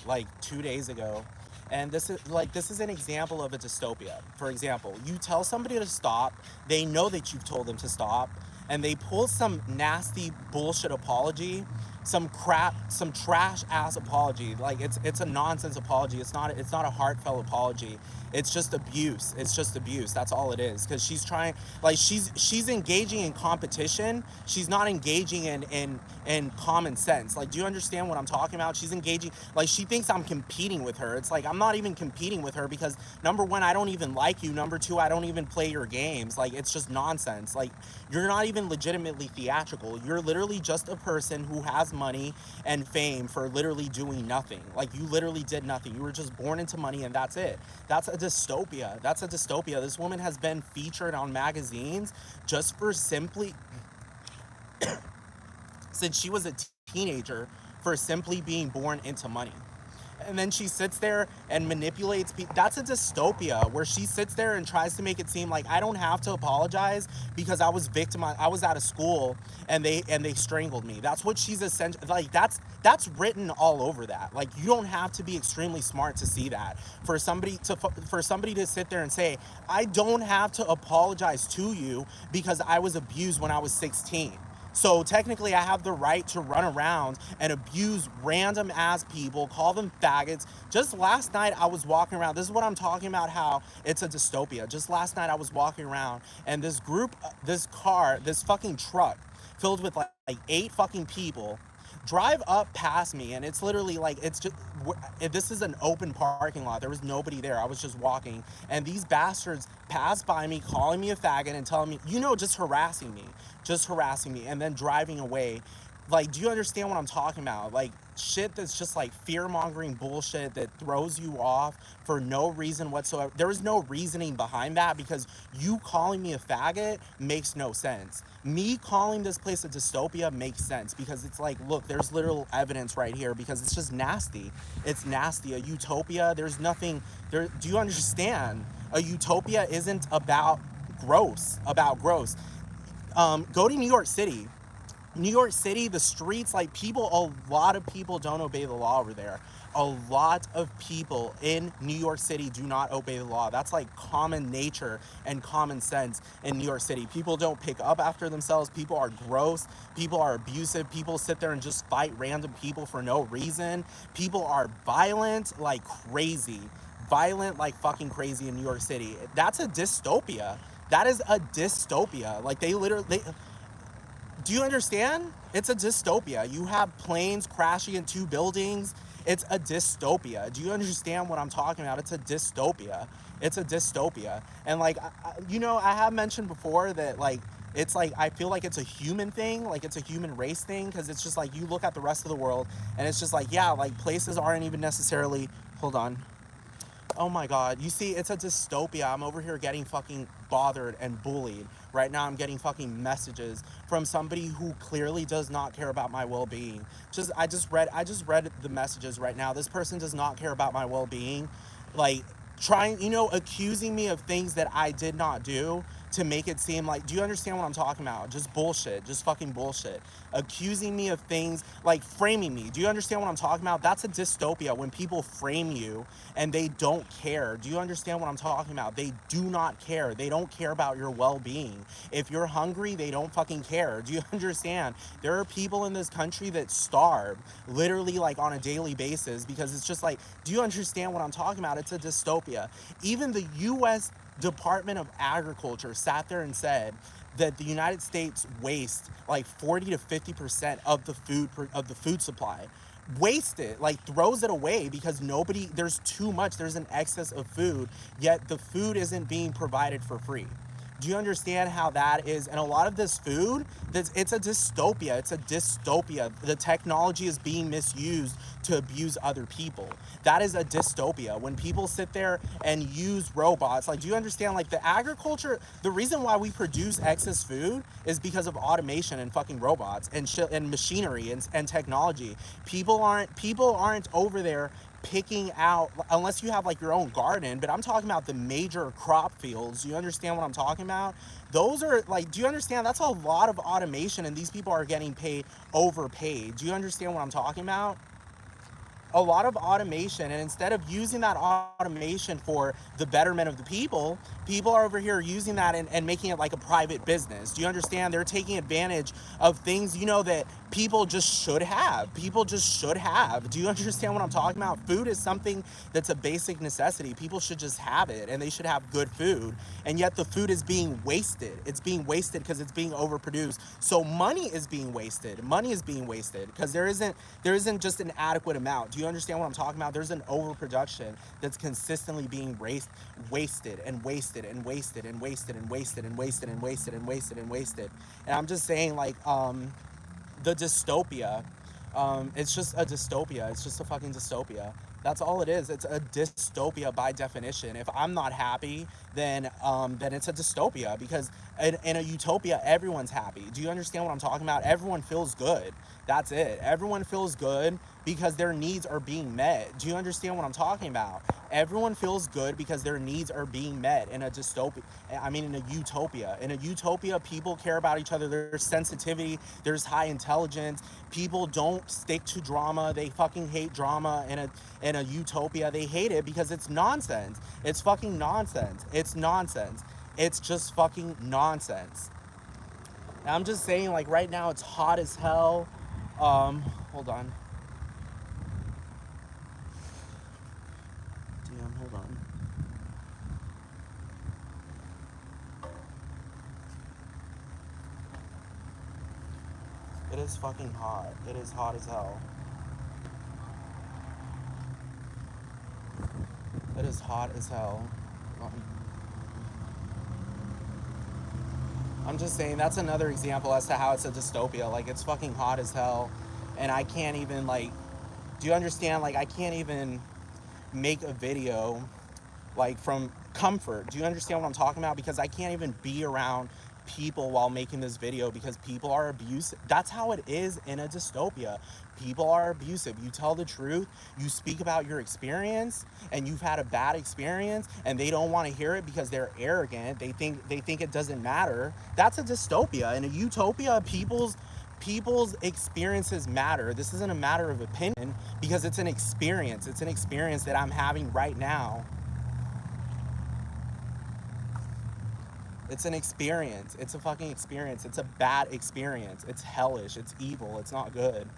like 2 days ago. And this is an example of a dystopia. For example, you tell somebody to stop, they know that you've told them to stop, and they pull some nasty bullshit apology, some trash ass apology. Like it's a nonsense apology. It's not a heartfelt apology. It's just abuse. It's just abuse. That's all it is. Because she's trying, like she's engaging in competition. She's not engaging in common sense. Like, do you understand what I'm talking about? She's engaging, like she thinks I'm competing with her. It's like I'm not even competing with her because number one, I don't even like you. Number two, I don't even play your games. Like it's just nonsense. Like you're not even legitimately theatrical. You're literally just a person who has money and fame for literally doing nothing. Like you literally did nothing. You were just born into money and that's it. That's a dystopia. That's a dystopia. This woman has been featured on magazines just for simply, since she was a teenager, for simply being born into money. And then she sits there and manipulates people. That's a dystopia where she sits there and tries to make it seem like I don't have to apologize because I was victimized. I was out of school and they strangled me. That's what she's essentially like. That's written all over that. Like you don't have to be extremely smart to see that. For somebody to sit there and say I don't have to apologize to you because I was abused when I was 16. So technically, I have the right to run around and abuse random ass people, call them faggots. Just last night, I was walking around. This is what I'm talking about, how it's a dystopia. Just last night, I was walking around, and this fucking truck filled with like 8 fucking people drive up past me, and it's literally like this is an open parking lot. There was nobody there. I was just walking, and these bastards passed by me, calling me a faggot and telling me, just harassing me, and then driving away. Like, do you understand what I'm talking about? Like, shit that's just like fear-mongering bullshit that throws you off for no reason whatsoever. There is no reasoning behind that because you calling me a faggot makes no sense. Me calling this place a dystopia makes sense because it's like, look, there's literal evidence right here because it's just nasty. It's nasty. A utopia, there's nothing there. Do you understand? A utopia isn't about gross. Go to New York City. New York City, the streets, like a lot of people don't obey the law over there. A lot of people in New York City do not obey the law. That's like common nature and common sense in New York City. People don't pick up after themselves. People are gross. People are abusive. People sit there and just fight random people for no reason. People are violent like crazy. Violent like fucking crazy in New York City. That's a dystopia. That is a dystopia. Like do you understand? It's a dystopia. You have planes crashing into buildings. It's a dystopia. Do you understand what I'm talking about? It's a dystopia. It's a dystopia. And like, I have mentioned before that like, it's like, I feel like it's a human thing. Like it's a human race thing. Because it's just like, you look at the rest of the world and it's just like, yeah, like places aren't even necessarily, hold on. Oh my God. You see, it's a dystopia. I'm over here getting fucking bothered and bullied. Right now I'm getting fucking messages from somebody who clearly does not care about my well-being. I just read the messages right now. This person does not care about my well-being. Like accusing me of things that I did not do to make it seem like, do you understand what I'm talking about? Just bullshit, just fucking bullshit. Accusing me of things, like framing me. Do you understand what I'm talking about? That's a dystopia when people frame you and they don't care. Do you understand what I'm talking about? They do not care. They don't care about your well-being. If you're hungry, they don't fucking care. Do you understand? There are people in this country that starve literally like on a daily basis because it's just like, do you understand what I'm talking about? It's a dystopia. Even the U.S. Department of Agriculture sat there and said that the United States wastes like 40 to 50% of the food supply. Waste it, like throws it away because there's too much, there's an excess of food, yet the food isn't being provided for free. Do you understand how that is? And a lot of this food, it's a dystopia. It's a dystopia. The technology is being misused to abuse other people. That is a dystopia. When people sit there and use robots, like, do you understand? Like the agriculture, the reason why we produce excess food is because of automation and fucking robots and shit and machinery and technology. People aren't over there picking out, unless you have like your own garden, but I'm talking about the major crop fields. Do you understand what I'm talking about? Those are like, do you understand? That's a lot of automation and these people are getting overpaid. Do you understand what I'm talking about? a lot of automation, and instead of using that automation for the betterment of the people are over here using that and making it like a private business. Do you understand? They're taking advantage of things, you know, that people just should have. People just should have. Do you understand what I'm talking about? Food is something that's a basic necessity. People should just have it, and they should have good food. And yet the food is being wasted. It's being wasted because it's being overproduced. So money is being wasted. Money is being wasted because there isn't just an adequate amount. Do you understand what I'm talking about? There's an overproduction that's consistently being wasted and wasted and wasted and wasted and wasted and wasted and wasted and wasted and wasted. And I'm just saying, like, the dystopia, it's just a dystopia. It's just a fucking dystopia. That's all it is. It's a dystopia by definition. If I'm not happy, then it's a dystopia, because in a utopia, everyone's happy. Do you understand what I'm talking about? Everyone feels good. That's it. Everyone feels good because their needs are being met. Do you understand what I'm talking about? Everyone feels good because their needs are being met in a dystopia. I mean, in a utopia. In a utopia, people care about each other. There's sensitivity. There's high intelligence. People don't stick to drama. They fucking hate drama. In a utopia, they hate it because it's nonsense. It's fucking nonsense. It's nonsense. It's just fucking nonsense. And I'm just saying, like, right now it's hot as hell. Hold on. Damn, hold on. It is fucking hot. It is hot as hell. It is hot as hell. I'm just saying, that's another example as to how it's a dystopia. Like, it's fucking hot as hell, and I can't even, like, do you understand? Like, I can't even make a video, like, from comfort. Do you understand what I'm talking about? Because I can't even be around people while making this video because people are abusive. That's how it is in a dystopia. People are abusive. You tell the truth, you speak about your experience, and you've had a bad experience, and they don't want to hear it because they're arrogant. They think it doesn't matter. That's a dystopia. In a utopia, people's experiences matter. This isn't a matter of opinion because it's an experience. It's an experience that I'm having right now. It's an experience. It's a fucking experience. It's a bad experience. It's hellish. It's evil. It's not good.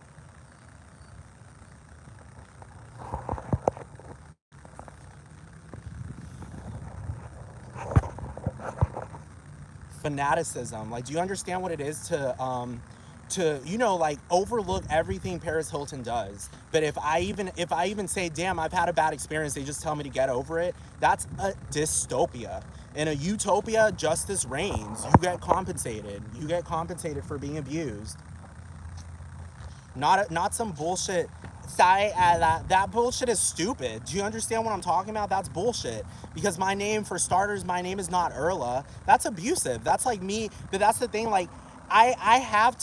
Fanaticism. Like, do you understand what it is to, you know, like, overlook everything Paris Hilton does? But if I even say, damn, I've had a bad experience, they just tell me to get over it. That's a dystopia. In a utopia, justice reigns. You get compensated. You get compensated for being abused. Not some bullshit. That bullshit is stupid. Do you understand what I'm talking about? That's bullshit. Because my name, for starters, my name is not Erla. That's abusive. That's like me. But that's the thing. Like, I have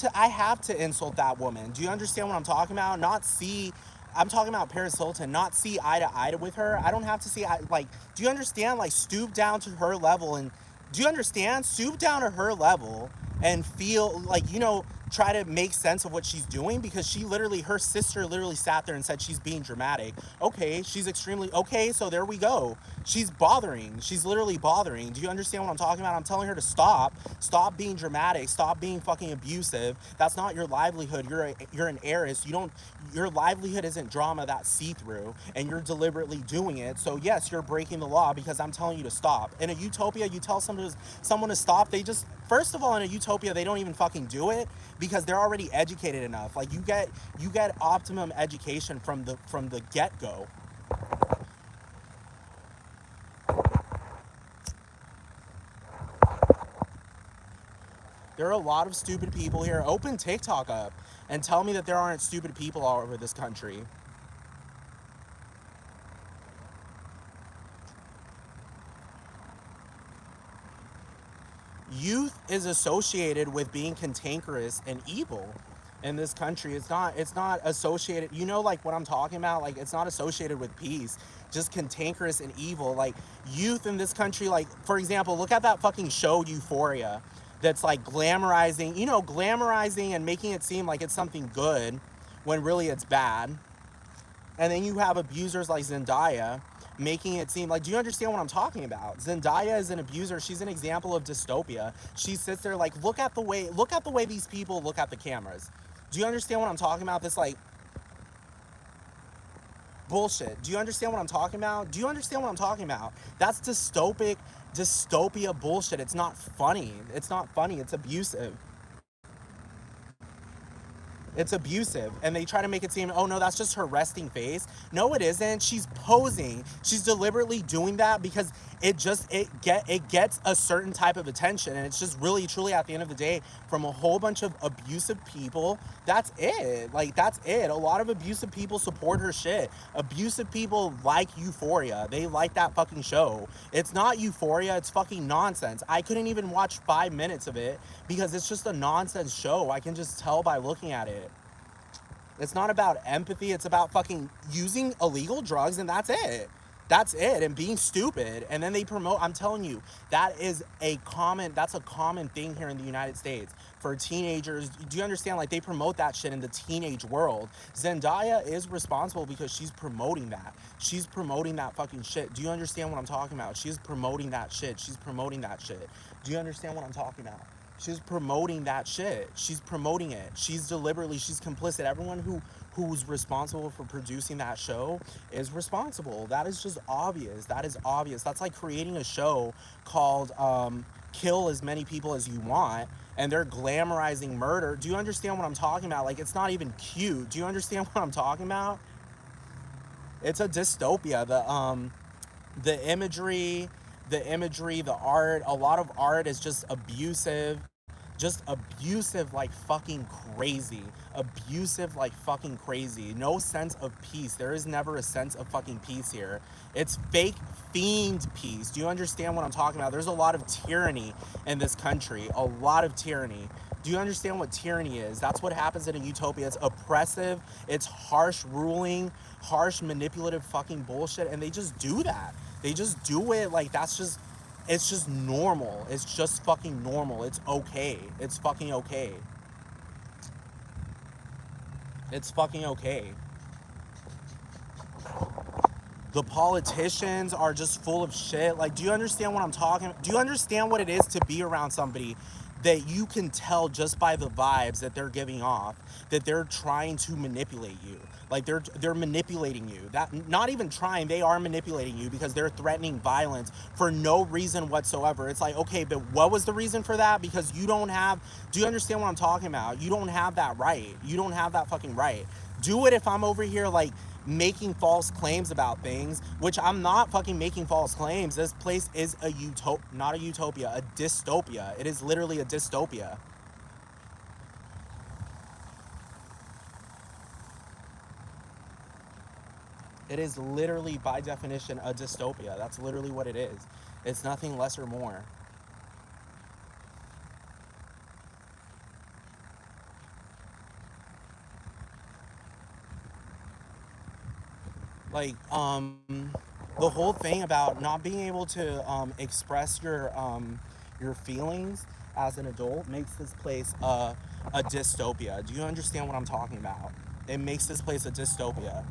to insult that woman. Do you understand what I'm talking about? Not see. I'm talking about Paris Hilton. Not see eye to eye with her. I don't have to see. Like, do you understand? Like, stoop down to her level, and do you understand? Stoop down to her level and feel like, you know, try to make sense of what she's doing, because her sister literally sat there and said she's being dramatic. Okay, she's extremely, okay, so there we go. She's bothering. She's literally bothering. Do you understand what I'm talking about? I'm telling her to stop being dramatic, stop being fucking abusive. That's not your livelihood. You're an heiress. Your livelihood isn't drama that's see-through, and you're deliberately doing it. So yes, you're breaking the law because I'm telling you to stop. In a utopia, you tell someone to stop, they just, first of all, in a utopia, they don't even fucking do it because they're already educated enough. Like, you get optimum education from the get-go. There are a lot of stupid people here. Open TikTok up and tell me that there aren't stupid people all over this country. Youth is associated with being cantankerous and evil in this country. It's not associated, you know, like what I'm talking about. Like, it's not associated with peace. Just cantankerous and evil. Like, youth in this country, like, for example, look at that fucking show Euphoria, that's like glamorizing and making it seem like it's something good when really it's bad. And then you have abusers like Zendaya making it seem like, do you understand what I'm talking about? Zendaya is an abuser. She's an example of dystopia. She sits there like, look at the way these people look at the cameras. Do you understand what I'm talking about? This like bullshit. Do you understand what I'm talking about? Do you understand what I'm talking about? That's dystopia bullshit. It's not funny. It's not funny. It's abusive. It's abusive. And they try to make it seem, oh no, that's just her resting face. No, it isn't. She's posing. She's deliberately doing that because it gets a certain type of attention. And it's just really truly at the end of the day from a whole bunch of abusive people. That's it. Like, that's it. A lot of abusive people support her shit. Abusive people like Euphoria. They like that fucking show. It's not Euphoria. It's fucking nonsense. I couldn't even watch 5 minutes of it because it's just a nonsense show. I can just tell by looking at it. It's not about empathy. It's about fucking using illegal drugs, and that's it. That's it. And being stupid. And then they promote, I'm telling you, that's a common thing here in the United States for teenagers. Do you understand? Like, they promote that shit in the teenage world. Zendaya is responsible because she's promoting that. She's promoting that fucking shit. Do you understand what I'm talking about? She's promoting that shit. She's promoting that shit. Do you understand what I'm talking about? She's promoting that shit. She's promoting it. She's complicit. Everyone who's responsible for producing that show is responsible. That is just obvious. That is obvious. That's like creating a show called Kill As Many People As You Want, and they're glamorizing murder. Do you understand what I'm talking about? Like, it's not even cute. Do you understand what I'm talking about? It's a dystopia. The imagery, the art, a lot of art is just abusive like fucking crazy. Abusive like fucking crazy. No sense of peace. There is never a sense of fucking peace here. It's fake fiend peace. Do you understand what I'm talking about? There's a lot of tyranny in this country. A lot of tyranny. Do you understand what tyranny is? That's what happens in a utopia. It's oppressive. It's harsh ruling, harsh manipulative fucking bullshit. And they just do that. They just do it like it's just normal. It's just fucking normal. It's okay. It's fucking okay. It's fucking okay. The politicians are just full of shit. Like, do you understand what I'm talking about? Do you understand what it is to be around somebody that you can tell just by the vibes that they're giving off that they're trying to manipulate you? Like, they're manipulating you. That, not even trying, they are manipulating you because they're threatening violence for no reason whatsoever. It's like, okay, but what was the reason for that? Because do you understand what I'm talking about? You don't have that right. You don't have that fucking right. Do it if I'm over here like making false claims about things, which I'm not fucking making false claims. This place is not a utopia, a dystopia. It is literally a dystopia. It is literally, by definition, a dystopia. That's literally what it is. It's nothing less or more. Like, the whole thing about not being able to express your feelings as an adult makes this place a dystopia. Do you understand what I'm talking about? It makes this place a dystopia.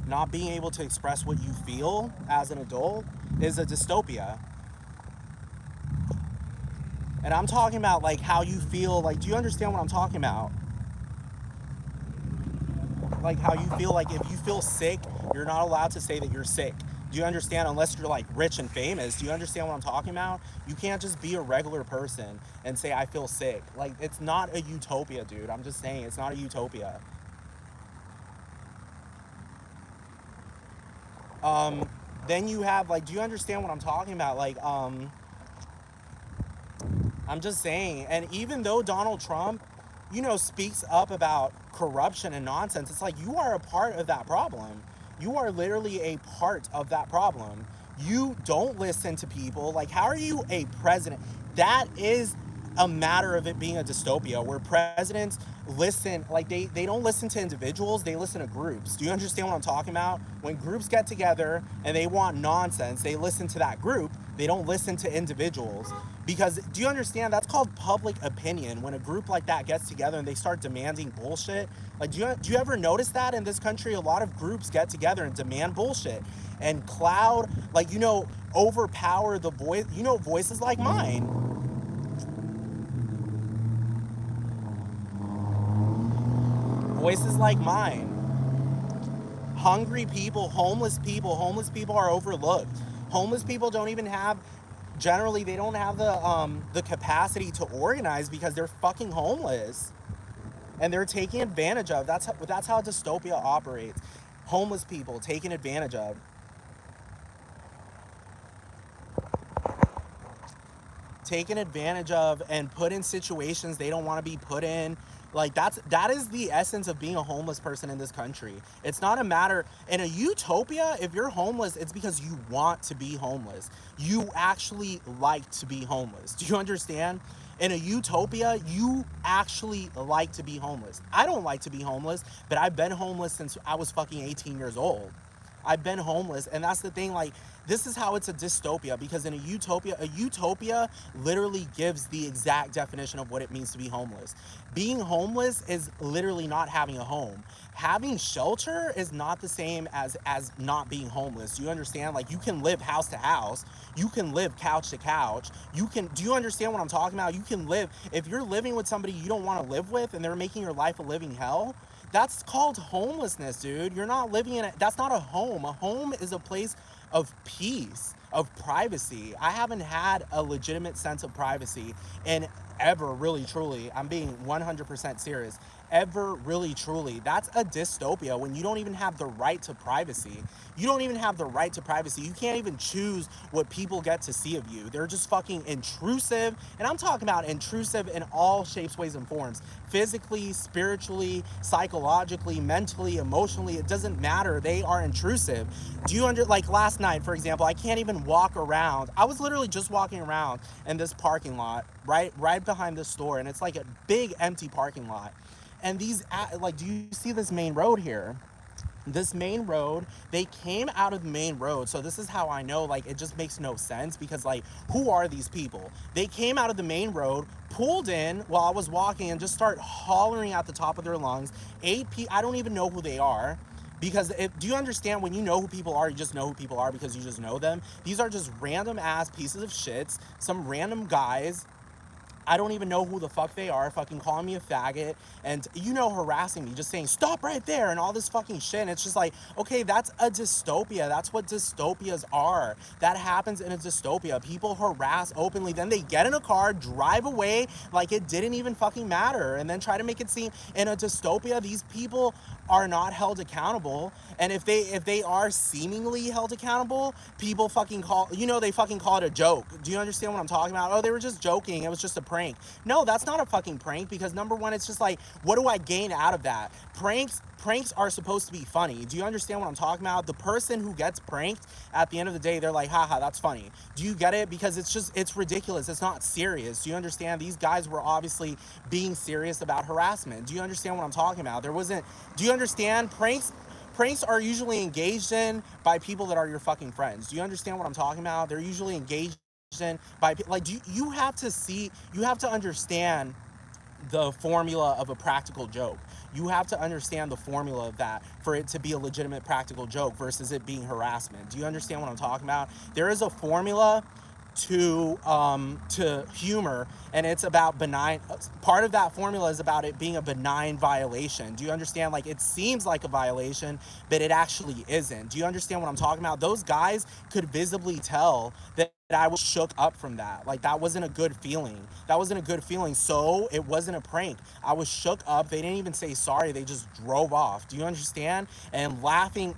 Not being able to express what you feel as an adult is a dystopia. And I'm talking about like how you feel. Like, do you understand what I'm talking about? Like, how you feel. Like, if you feel sick, you're not allowed to say that you're sick. Do you understand? Unless you're like rich and famous. Do you understand what I'm talking about? You can't just be a regular person and say I feel sick. Like, it's not a utopia, dude. I'm just saying, it's not a utopia. Then you have like, do you understand what I'm talking about? Like, I'm just saying, and even though Donald Trump, speaks up about corruption and nonsense, it's like, you are a part of that problem. You are literally a part of that problem. You don't listen to people. Like, how are you a president? That is a matter of it being a dystopia where presidents listen, like they don't listen to individuals, they listen to groups. Do you understand what I'm talking about? When groups get together and they want nonsense, they listen to that group, they don't listen to individuals. Because do you understand, that's called public opinion. When a group like that gets together and they start demanding bullshit, like do you ever notice that in this country? A lot of groups get together and demand bullshit and cloud, like, overpower the voice, voices like mine. Voices like mine. Hungry people, homeless people are overlooked. Homeless people don't even have, generally they don't have the capacity to organize because they're fucking homeless. And they're taken advantage of. That's how dystopia operates. Homeless people taken advantage of. Taken advantage of and put in situations they don't want to be put in. Like that is the essence of being a homeless person in this country. It's not a matter in a utopia. If you're homeless, it's because you want to be homeless. You actually like to be homeless. Do you understand? In a utopia, you actually like to be homeless. I don't like to be homeless, but I've been homeless since I was fucking 18 years old. I've been homeless, and that's the thing, like, this is how it's a dystopia, because in a utopia literally gives the exact definition of what it means to be homeless. Being homeless is literally not having a home. Having shelter is not the same as not being homeless. Do you understand? Like, you can live house to house, you can live couch to couch, do you understand what I'm talking about? You can live, if you're living with somebody you don't want to live with and they're making your life a living hell, that's called homelessness, dude. You're not living in it. That's not a home. A home is a place of peace, of privacy. I haven't had a legitimate sense of privacy in ever, really, truly. I'm being 100% serious. Ever, really, truly. That's a dystopia when you don't even have the right to privacy. You don't even have the right to privacy. You can't even choose what people get to see of you. They're just fucking intrusive. And I'm talking about intrusive in all shapes, ways, and forms. Physically, spiritually, psychologically, mentally, emotionally, it doesn't matter. They are intrusive. Like last night, for example, I can't even walk around. I was literally just walking around in this parking lot, right behind this store, and it's like a big empty parking lot. And do you see this main road here? This main road, they came out of the main road. So this is how I know, like, it just makes no sense, because, like, who are these people? They came out of the main road, pulled in while I was walking, and just start hollering at the top of their lungs. I don't even know who they are. Because do you understand, when you know who people are, you just know who people are because you just know them? These are just random ass pieces of shits, some random guys. I don't even know who the fuck they are, fucking calling me a faggot and, harassing me, just saying, stop right there, and all this fucking shit. And it's just like, okay, that's a dystopia. That's what dystopias are. That happens in a dystopia. People harass openly, then they get in a car, drive away like it didn't even fucking matter, and then try to make it seem in a dystopia these people are not held accountable. And if they are seemingly held accountable, people fucking they fucking call it a joke. Do you understand what I'm talking about? Oh, they were just joking, it was just a prank. No, that's not a fucking prank, because number one, it's just like, what do I gain out of that? Pranks are supposed to be funny. Do you understand what I'm talking about? The person who gets pranked, at the end of the day, they're like, haha, that's funny. Do you get it? Because it's ridiculous. It's not serious. Do you understand? These guys were obviously being serious about harassment. Do you understand what I'm talking about? Do you understand? Pranks are usually engaged in by people that are your fucking friends. Do you understand what I'm talking about? They're usually engaged in by, like, you have to understand the formula of a practical joke. You have to understand the formula of that for it to be a legitimate practical joke versus it being harassment. Do you understand what I'm talking about? There is a formula to humor, and it's about benign. Part of that formula is about it being a benign violation. Do you understand? Like, it seems like a violation, but it actually isn't. Do you understand what I'm talking about? Those guys could visibly tell that I was shook up from that. Like, that wasn't a good feeling. So it wasn't a prank. I was shook up. They didn't even say sorry. They just drove off. Do you understand? And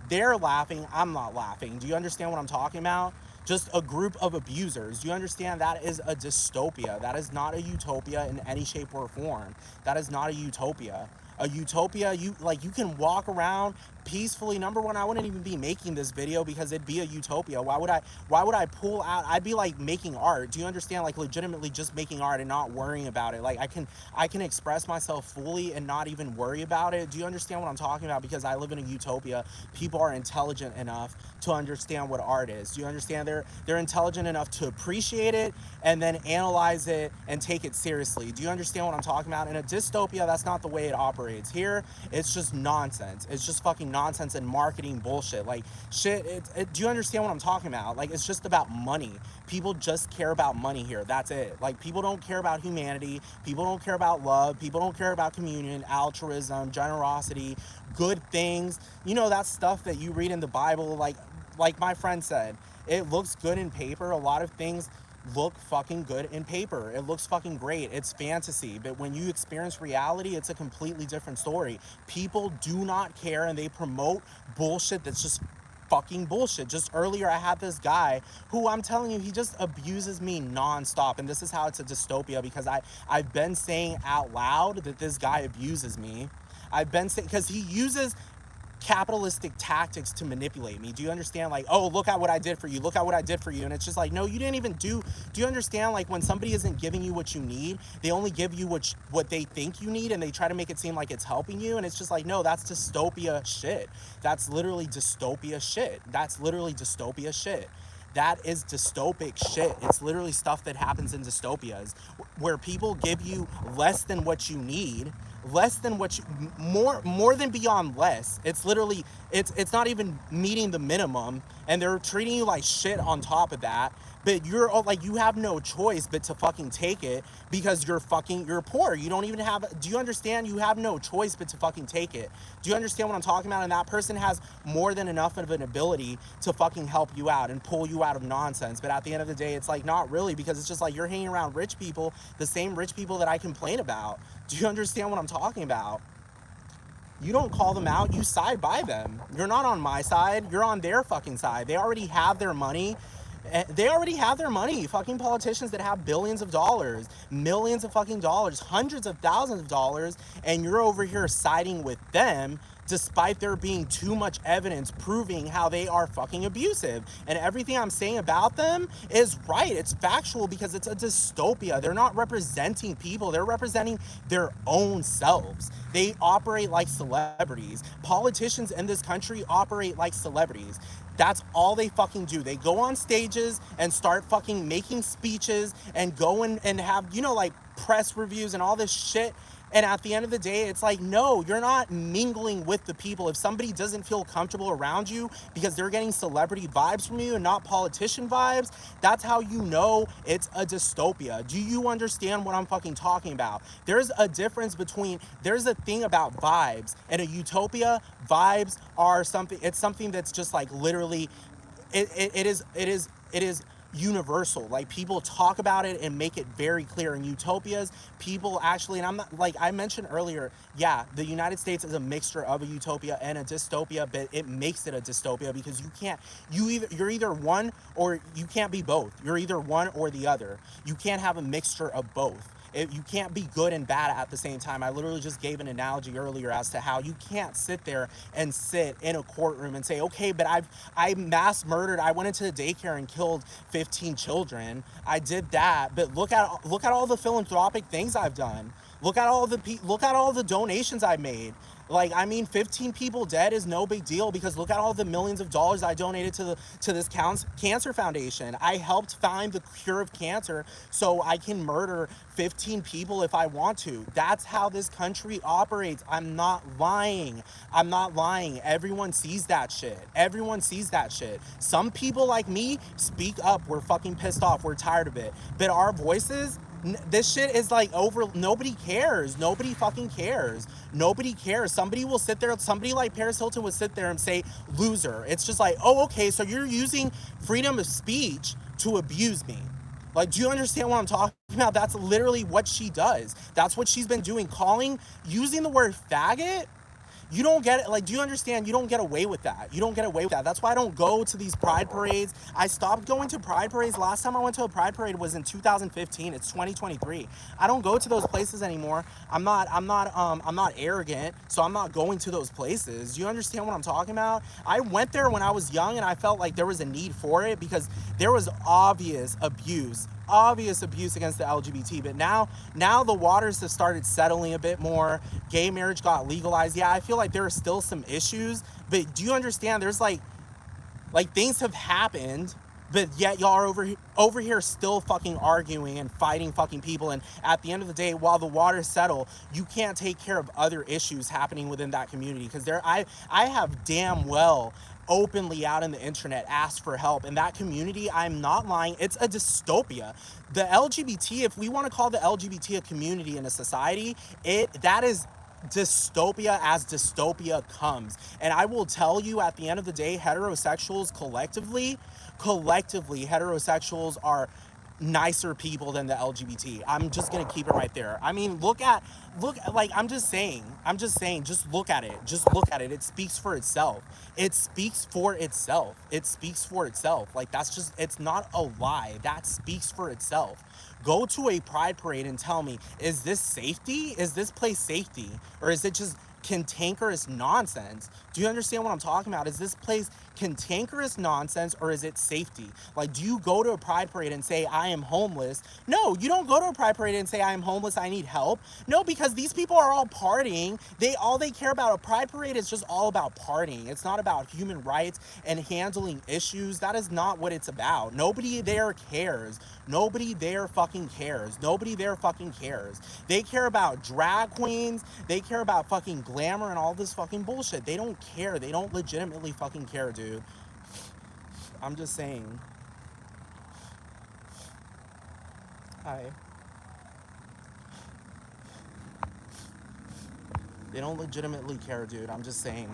they're laughing. I'm not laughing. Do you understand what I'm talking about? Just a group of abusers. Do you understand? That is a dystopia. That is not a utopia in any shape or form. That is not a utopia. A utopia, you can walk around peacefully, number one, I wouldn't even be making this video because it'd be a utopia. Why would I pull out? I'd be like making art. Do you understand? Like legitimately just making art and not worrying about it. Like I can express myself fully and not even worry about it. Do you understand what I'm talking about? Because I live in a utopia. People are intelligent enough to understand what art is. Do you understand? They're intelligent enough to appreciate it and then analyze it and take it seriously. Do you understand what I'm talking about? In a dystopia, that's not the way it operates. Here, it's just nonsense. It's just fucking nonsense and marketing bullshit. Like, shit, do you understand what I'm talking about? Like, it's just about money. People just care about money here. That's it. Like, people don't care about humanity. People don't care about love. People don't care about communion, altruism, generosity, good things. You know, that stuff that you read in the Bible. Like my friend said, it looks good in paper. A lot of things look fucking good in paper. It looks fucking great. It's fantasy. But when you experience reality, it's a completely different story. People do not care and they promote bullshit that's just fucking bullshit. Just earlier, I had this guy who, I'm telling you, he just abuses me nonstop. And this is how it's a dystopia, because I've been saying out loud that this guy abuses me. I've been saying, because he uses capitalistic tactics to manipulate me. Do you understand? Like, oh, look at what I did for you. Look at what I did for you. And it's just like, no, you didn't even do you understand? Like, when somebody isn't giving you what you need, they only give you what they think you need, and they try to make it seem like it's helping you. And it's just like, no, that's dystopia shit. That's literally dystopia shit. That's literally dystopia shit. That is dystopic shit. It's literally stuff that happens in dystopias where people give you less than what you need, less than what you, more than beyond less. It's literally, it's not even meeting the minimum, and they're treating you like shit on top of that. But you're like, you have no choice but to fucking take it, because you're poor. You don't even have, do you understand? You have no choice but to fucking take it. Do you understand what I'm talking about? And that person has more than enough of an ability to fucking help you out and pull you out of nonsense. But at the end of the day, it's like, not really, because it's just like, you're hanging around rich people, the same rich people that I complain about. Do you understand what I'm talking about? You don't call them out, you side by them. You're not on my side, you're on their fucking side. They already have their money. Fucking politicians that have billions of dollars, millions of fucking dollars, hundreds of thousands of dollars, and you're over here siding with them despite there being too much evidence proving how they are fucking abusive. And everything I'm saying about them is right. It's factual, because it's a dystopia. They're not representing people. They're representing their own selves. They operate like celebrities. Politicians in this country operate like celebrities. That's all they fucking do. They go on stages and start fucking making speeches and go and have, you know, like press reviews and all this shit. And at the end of the day, it's like, no, you're not mingling with the people. If somebody doesn't feel comfortable around you because they're getting celebrity vibes from you and not politician vibes, that's how you know it's a dystopia. Do you understand what I'm fucking talking about? There's a difference between, there's a thing about vibes. And a utopia, vibes are something, it's something that's just like literally, it is universal. Like, people talk about it and make it very clear. In utopias, people actually, and I'm not, like I mentioned earlier, yeah, the United States is a mixture of a utopia and a dystopia, but it makes it a dystopia because you're either one, or you can't be both. You're either one or the other. You can't have a mixture of both. You can't be good and bad at the same time. I literally just gave an analogy earlier as to how you can't sit there and sit in a courtroom and say, okay, but I mass murdered, I went into the daycare and killed 15 children. I did that, but look at all the philanthropic things I've done. Look at all the donations I made. Like, I mean, 15 people dead is no big deal, because look at all the millions of dollars I donated to this cancer foundation. I helped find the cure of cancer, so I can murder 15 people if I want to. That's how this country operates. I'm not lying. Everyone sees that shit. Some people like me speak up. We're fucking pissed off. We're tired of it. But our voices, this shit is like over. Nobody cares. Nobody fucking cares. Nobody cares. Somebody will sit there, somebody like Paris Hilton would sit there and say, loser. It's just like, oh, okay, so you're using freedom of speech to abuse me. Like, do you understand what I'm talking about? That's literally what she does. That's what she's been doing. Using the word faggot. You don't get it. Like, do you understand? You don't get away with that. You don't get away with that. That's why I don't go to these pride parades. I stopped going to pride parades. Last time I went to a pride parade was in 2015. It's 2023. I don't go to those places anymore. I'm not arrogant, so I'm not going to those places. Do you understand what I'm talking about? I went there when I was young, and I felt like there was a need for it because there was obvious abuse against the LGBT. But now the waters have started settling a bit more. Gay marriage got legalized. Yeah, I feel like there are still some issues, but do you understand? There's like things have happened, but yet y'all are over here still fucking arguing and fighting fucking people. And at the end of the day, while the waters settle, you can't take care of other issues happening within that community. Because I have damn well openly out in the internet asked for help. In that community, I'm not lying, it's a dystopia. The LGBT, if we want to call the LGBT a community in a society, that is dystopia as dystopia comes. And I will tell you, at the end of the day, heterosexuals collectively heterosexuals are nicer people than the LGBT. I'm just gonna keep it right there. I mean, like, I'm just saying, just look at it. It speaks for itself. Like, that's just, it's not a lie. That speaks for itself. Go to a pride parade and tell me, is this safety? Is this place safety? Or is it just cantankerous nonsense? Do you understand what I'm talking about? Is this place cantankerous nonsense, or is it safety? Like, do you go to a pride parade and say, I am homeless? No, you don't go to a pride parade and say, I am homeless, I need help. No, because these people are all partying. All they care about, a pride parade is just all about partying. It's not about human rights and handling issues. That is not what it's about. Nobody there cares. Nobody there fucking cares. They care about drag queens. They care about fucking glamour and all this fucking bullshit. They don't care. They don't legitimately fucking care, dude. I'm just saying. Hi. They don't legitimately care, dude. I'm just saying.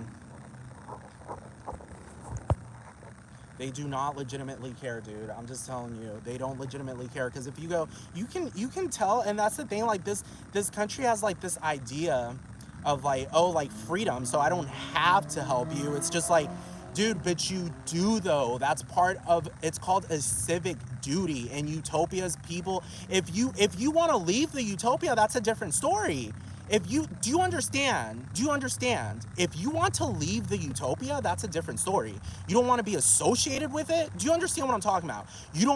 They do not legitimately care, dude. I'm just telling you. They don't legitimately care. Because if you go, you can tell, and that's the thing, like, this country has like this idea of like, oh, like freedom, so I don't have to help you. It's just like, dude, but you do though. That's part of, it's called a civic duty. And utopias, people, if you want to leave the utopia, that's a different story. Do you understand? If you want to leave the utopia, that's a different story. You don't want to be associated with it. Do you understand what I'm talking about? Do you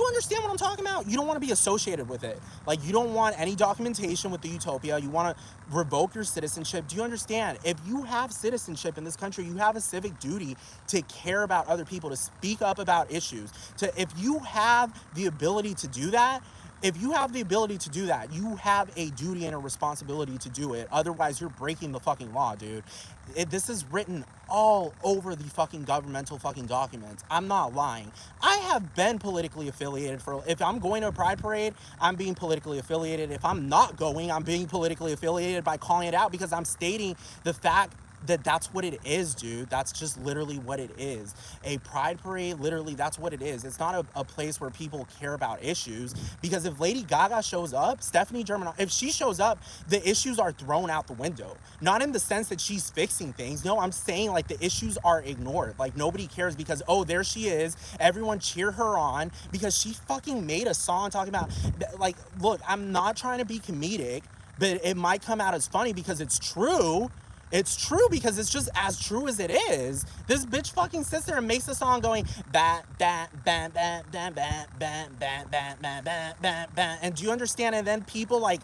understand what I'm talking about? You don't want to be associated with it. Like, you don't want any documentation with the utopia. You want to revoke your citizenship. Do you understand? If you have citizenship in this country, you have a civic duty to care about other people, to speak up about issues. If you have the ability to do that, you have a duty and a responsibility to do it. Otherwise, you're breaking the fucking law, dude. This is written all over the fucking governmental fucking documents. I'm not lying. I have been politically affiliated if I'm going to a pride parade, I'm being politically affiliated. If I'm not going, I'm being politically affiliated by calling it out, because I'm stating the fact that's what it is, dude. That's just literally what it is. A pride parade, literally, that's what it is. It's not a place where people care about issues, because if Lady Gaga shows up, Stephanie German, if she shows up, the issues are thrown out the window. Not in the sense that she's fixing things. No, I'm saying, like, the issues are ignored. Like, nobody cares because, oh, there she is. Everyone cheer her on because she fucking made a song talking about, like, look, I'm not trying to be comedic, but it might come out as funny because it's true. It's true, because it's just as true as it is. This bitch fucking sits there and makes a song going bat bat bat bat bat bat bat bat bat bat bat bat bat. And do you understand? And then people like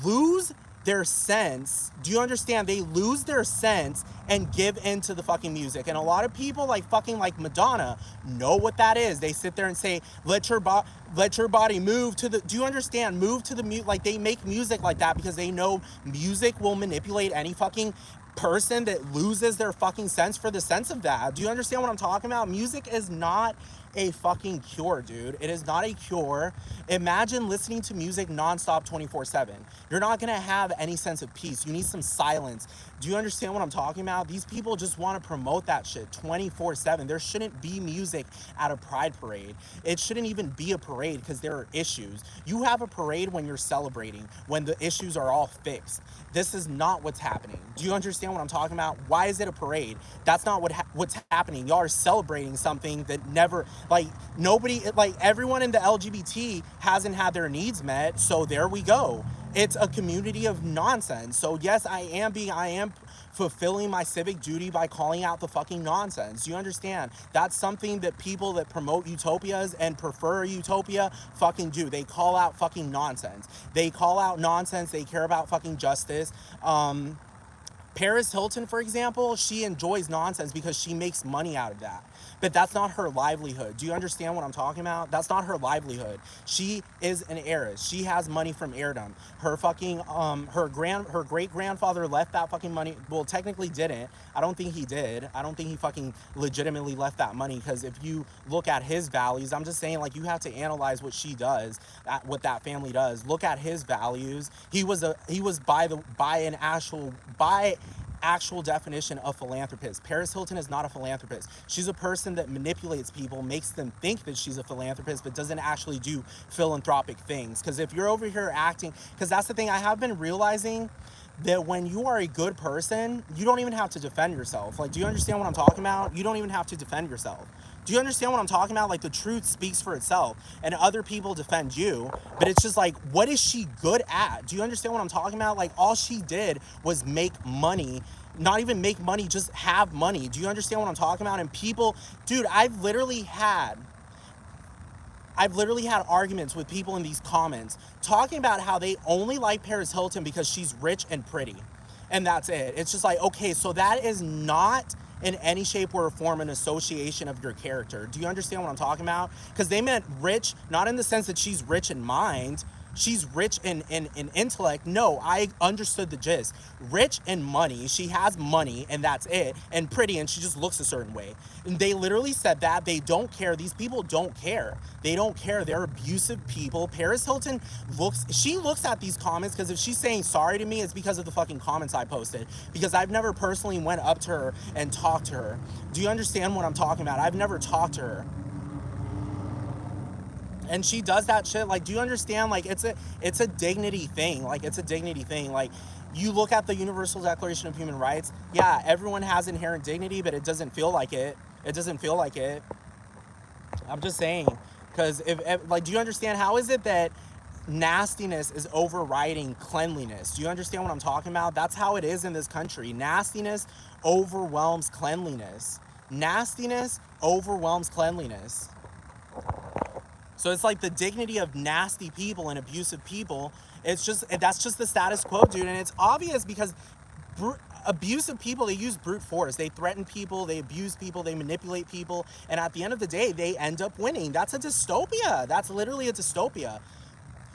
lose their sense. Do you understand? They lose their sense and give into the fucking music. And a lot of people like fucking like Madonna know what that is. They sit there and say, let your body move to the, do you understand? Move to the mute. Like, they make music like that because they know music will manipulate any fucking person that loses their fucking sense for the sense of that. Do you understand what I'm talking about? Music is not a fucking cure, dude. It is not a cure. Imagine listening to music nonstop 24/7. You're not gonna have any sense of peace. You need some silence. Do you understand what I'm talking about? These people just want to promote that shit 24/7. There shouldn't be music at a pride parade. It shouldn't even be a parade because there are issues. You have a parade when you're celebrating, when the issues are all fixed. This is not what's happening. Do you understand what I'm talking about? Why is it a parade? That's not what's happening. Y'all are celebrating something that never, like, nobody, like, everyone in the LGBT hasn't had their needs met, so there we go. It's a community of nonsense. So yes, I am fulfilling my civic duty by calling out the fucking nonsense. Do you understand? That's something that people that promote utopias and prefer utopia fucking do. They call out fucking nonsense. They call out nonsense. They care about fucking justice. Paris Hilton, for example, she enjoys nonsense because she makes money out of that. But that's not her livelihood. Do you understand what I'm talking about? That's not her livelihood. She is an heiress. She has money from heirdom. Her fucking her great grandfather left that fucking money. Well, technically didn't. I don't think he did. I don't think he fucking legitimately left that money, because if you look at his values, I'm just saying, like, you have to analyze what she does, what that family does. Look at his values. He was by actual definition of philanthropist. Paris Hilton is not a philanthropist. She's a person that manipulates people, makes them think that she's a philanthropist, but doesn't actually do philanthropic things. Because if you're over here acting, because that's the thing, I have been realizing that when you are a good person, you don't even have to defend yourself. Like, do you understand what I'm talking about? You don't even have to defend yourself. Do you understand what I'm talking about? Like, the truth speaks for itself, and other people defend you, but it's just like, what is she good at? Do you understand what I'm talking about? Like, all she did was make money. Not even make money, just have money. Do you understand what I'm talking about? And people, dude, I've literally had arguments with people in these comments talking about how they only like Paris Hilton because she's rich and pretty. And that's it. It's just like, okay, so that is not in any shape or form an association of your character. Do you understand what I'm talking about? Because they meant rich, not in the sense that she's rich in mind. She's rich in intellect. No, I understood the gist. Rich in money. She has money, and that's it. And pretty, and she just looks a certain way. And they literally said that. They don't care. These people don't care. They don't care. They're abusive people. Paris Hilton looks at these comments, because if she's saying sorry to me, it's because of the fucking comments I posted. Because I've never personally went up to her and talked to her. Do you understand what I'm talking about? I've never talked to her. And she does that shit. Like, do you understand? Like, it's a dignity thing. Like, it's a dignity thing. Like, you look at the Universal Declaration of Human Rights. Yeah, everyone has inherent dignity, but it doesn't feel like it. It doesn't feel like it. I'm just saying. Because if like, do you understand? How is it that nastiness is overriding cleanliness? Do you understand what I'm talking about? That's how it is in this country. Nastiness overwhelms cleanliness. Nastiness overwhelms cleanliness. So it's like the dignity of nasty people and abusive people. That's just the status quo, dude. And it's obvious because abusive people, they use brute force. They threaten people, they abuse people, they manipulate people. And at the end of the day, they end up winning. That's a dystopia. That's literally a dystopia.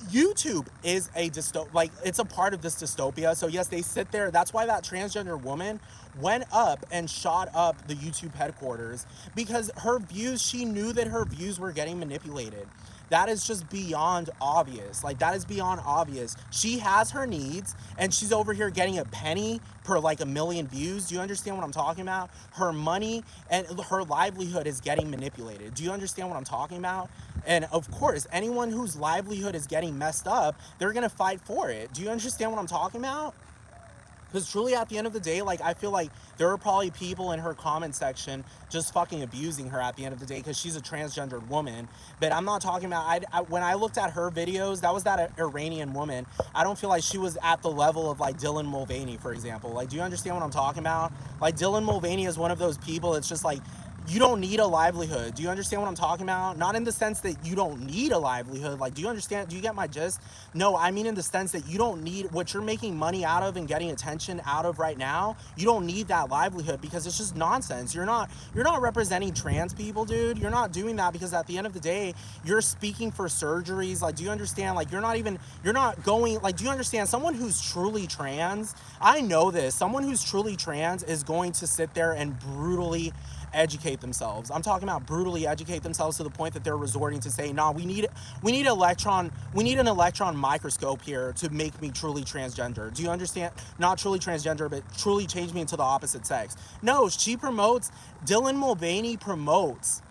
YouTube is a dystopia, like, it's a part of this dystopia. So yes, they sit there. That's why that transgender woman went up and shot up the YouTube headquarters, because her views, she knew that her views were getting manipulated. That is just beyond obvious. Like, that is beyond obvious. She has her needs, and she's over here getting a penny per, like, 1 million views. Do you understand what I'm talking about? Her money and her livelihood is getting manipulated. Do you understand what I'm talking about? And of course, anyone whose livelihood is getting messed up, they're gonna fight for it. Do you understand what I'm talking about? Because truly, at the end of the day, like, I feel like there are probably people in her comment section just fucking abusing her at the end of the day because she's a transgendered woman. But I'm not talking about, when I looked at her videos, that was that Iranian woman. I don't feel like she was at the level of, like, Dylan Mulvaney, for example. Like, do you understand what I'm talking about? Like, Dylan Mulvaney is one of those people, it's just like, you don't need a livelihood. Do you understand what I'm talking about? Not in the sense that you don't need a livelihood. Like, do you understand? Do you get my gist? No, I mean in the sense that you don't need what you're making money out of and getting attention out of right now. You don't need that livelihood because it's just nonsense. You're not representing trans people, dude. You're not doing that because at the end of the day, you're speaking for surgeries. Like, do you understand? Like, you're not going, like, do you understand? Someone who's truly trans, I know this, someone who's truly trans is going to sit there and brutally educate themselves. I'm talking about brutally educate themselves to the point that they're resorting to say, "Nah, we need an electron microscope here to make me truly transgender." Do you understand? Not truly transgender, but truly change me into the opposite sex. No, Dylan Mulvaney promotes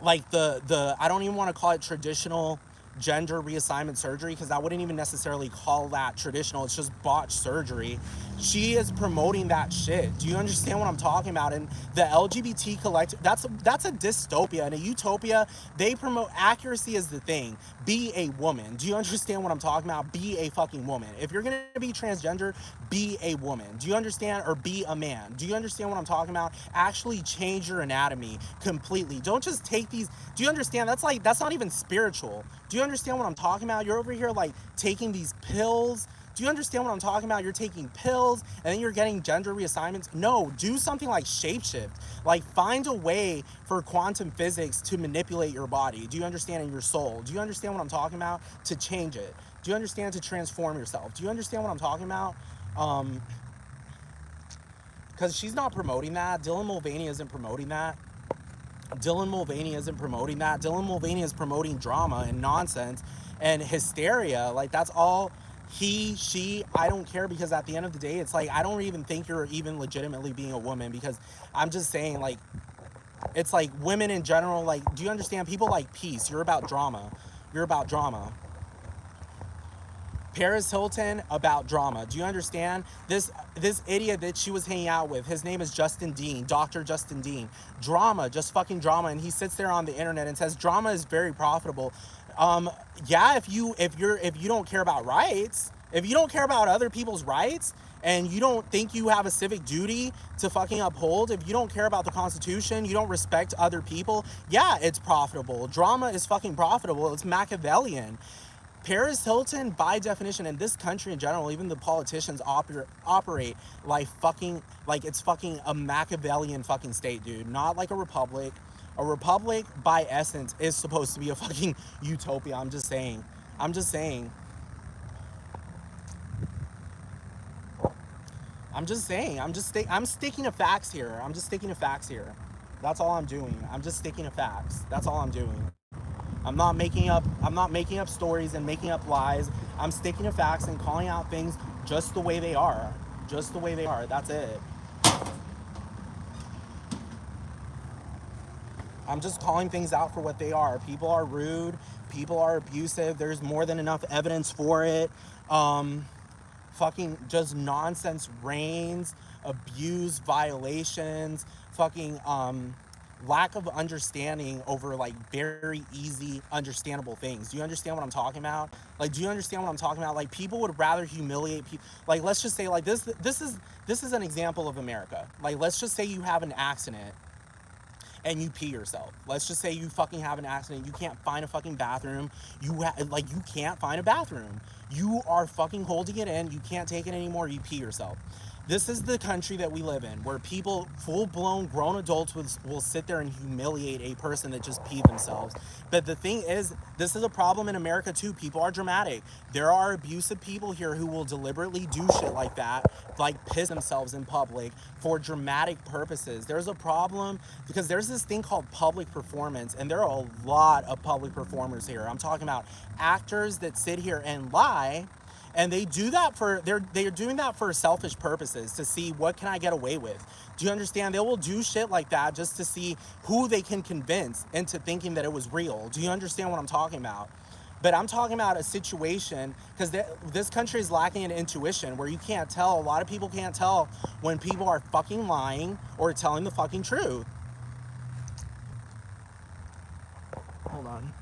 like the I don't even want to call it traditional gender reassignment surgery, because I wouldn't even necessarily call that traditional. It's just botched surgery. She is promoting that shit. Do you understand what I'm talking about? And the LGBT collective, that's a dystopia. And a utopia, they promote accuracy as the thing. Be a woman. Do you understand what I'm talking about? Be a fucking woman. If you're gonna be transgender, be a woman. Do you understand? Or be a man. Do you understand what I'm talking about? Actually change your anatomy completely. Don't just take these. Do you understand? That's not even spiritual. Do you understand what I'm talking about? You're over here like taking these pills. Do you understand what I'm talking about? You're taking pills and then you're getting gender reassignments. No, do something like shapeshift. Like find a way for quantum physics to manipulate your body. Do you understand? In your soul. Do you understand what I'm talking about? To change it. Do you understand? To transform yourself. Do you understand what I'm talking about? Because she's not promoting that. Dylan Mulvaney isn't promoting that. Dylan Mulvaney isn't promoting that. Dylan Mulvaney is promoting drama and nonsense and hysteria. Like, that's all she, I don't care, because at the end of the day, it's like, I don't even think you're even legitimately being a woman, because I'm just saying, like, it's like women in general, like, do you understand? People like peace. You're about drama. You're about drama. Paris Hilton, about drama. Do you understand? This idiot that she was hanging out with, his name is Justin Dean, Dr. Justin Dean. Drama, just fucking drama. And he sits there on the internet and says drama is very profitable. Yeah, if you don't care about rights, if you don't care about other people's rights, and you don't think you have a civic duty to fucking uphold, if you don't care about the Constitution, you don't respect other people, yeah, it's profitable. Drama is fucking profitable. It's Machiavellian. Paris Hilton, by definition, in this country in general, even the politicians operate like it's fucking a Machiavellian fucking state, dude. Not like a republic. A republic, by essence, is supposed to be a fucking utopia. I'm just saying. I'm sticking to facts here. That's all I'm doing. I'm just sticking to facts. That's all I'm doing. I'm not making up stories and making up lies. I'm sticking to facts and calling out things just the way they are. Just the way they are. That's it. I'm just calling things out for what they are. People are rude. People are abusive. There's more than enough evidence for it. Fucking just nonsense reigns. Abuse, violations. Fucking lack of understanding over like very easy understandable things. Do you understand what I'm talking about? Like, do you understand what I'm talking about? Like, people would rather humiliate people. Like, let's just say, like, this is an example of America. Like, let's just say you have an accident and you pee yourself. Let's just say you fucking have an accident. You can't find a fucking bathroom. You can't find a bathroom. You are fucking holding it in. You can't take it anymore. You pee yourself. This is the country that we live in, where people, full-blown grown adults, will sit there and humiliate a person that just peed themselves. But the thing is, this is a problem in America too. People are dramatic. There are abusive people here who will deliberately do shit like that, like piss themselves in public for dramatic purposes. There's a problem because there's this thing called public performance, and there are a lot of public performers here. I'm talking about actors that sit here and lie. And they do that they're doing that for selfish purposes, to see what can I get away with. Do you understand? They will do shit like that just to see who they can convince into thinking that it was real. Do you understand what I'm talking about? But I'm talking about a situation, because this country is lacking in intuition, where you can't tell. A lot of people can't tell when people are fucking lying or telling the fucking truth. Hold on.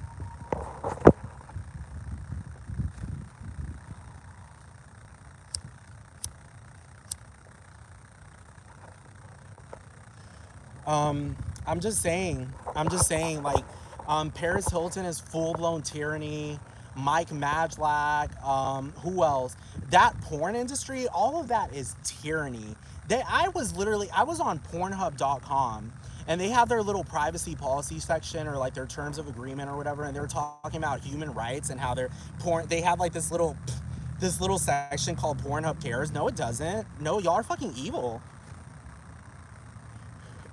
I'm just saying, like, Paris Hilton is full-blown tyranny. Mike Majlak, who else? That porn industry, all of that is tyranny. I was on Pornhub.com, and they have their little privacy policy section, or like their terms of agreement or whatever, and they were talking about human rights and how they have like this little section called Pornhub Cares. No, it doesn't. No, y'all are fucking evil.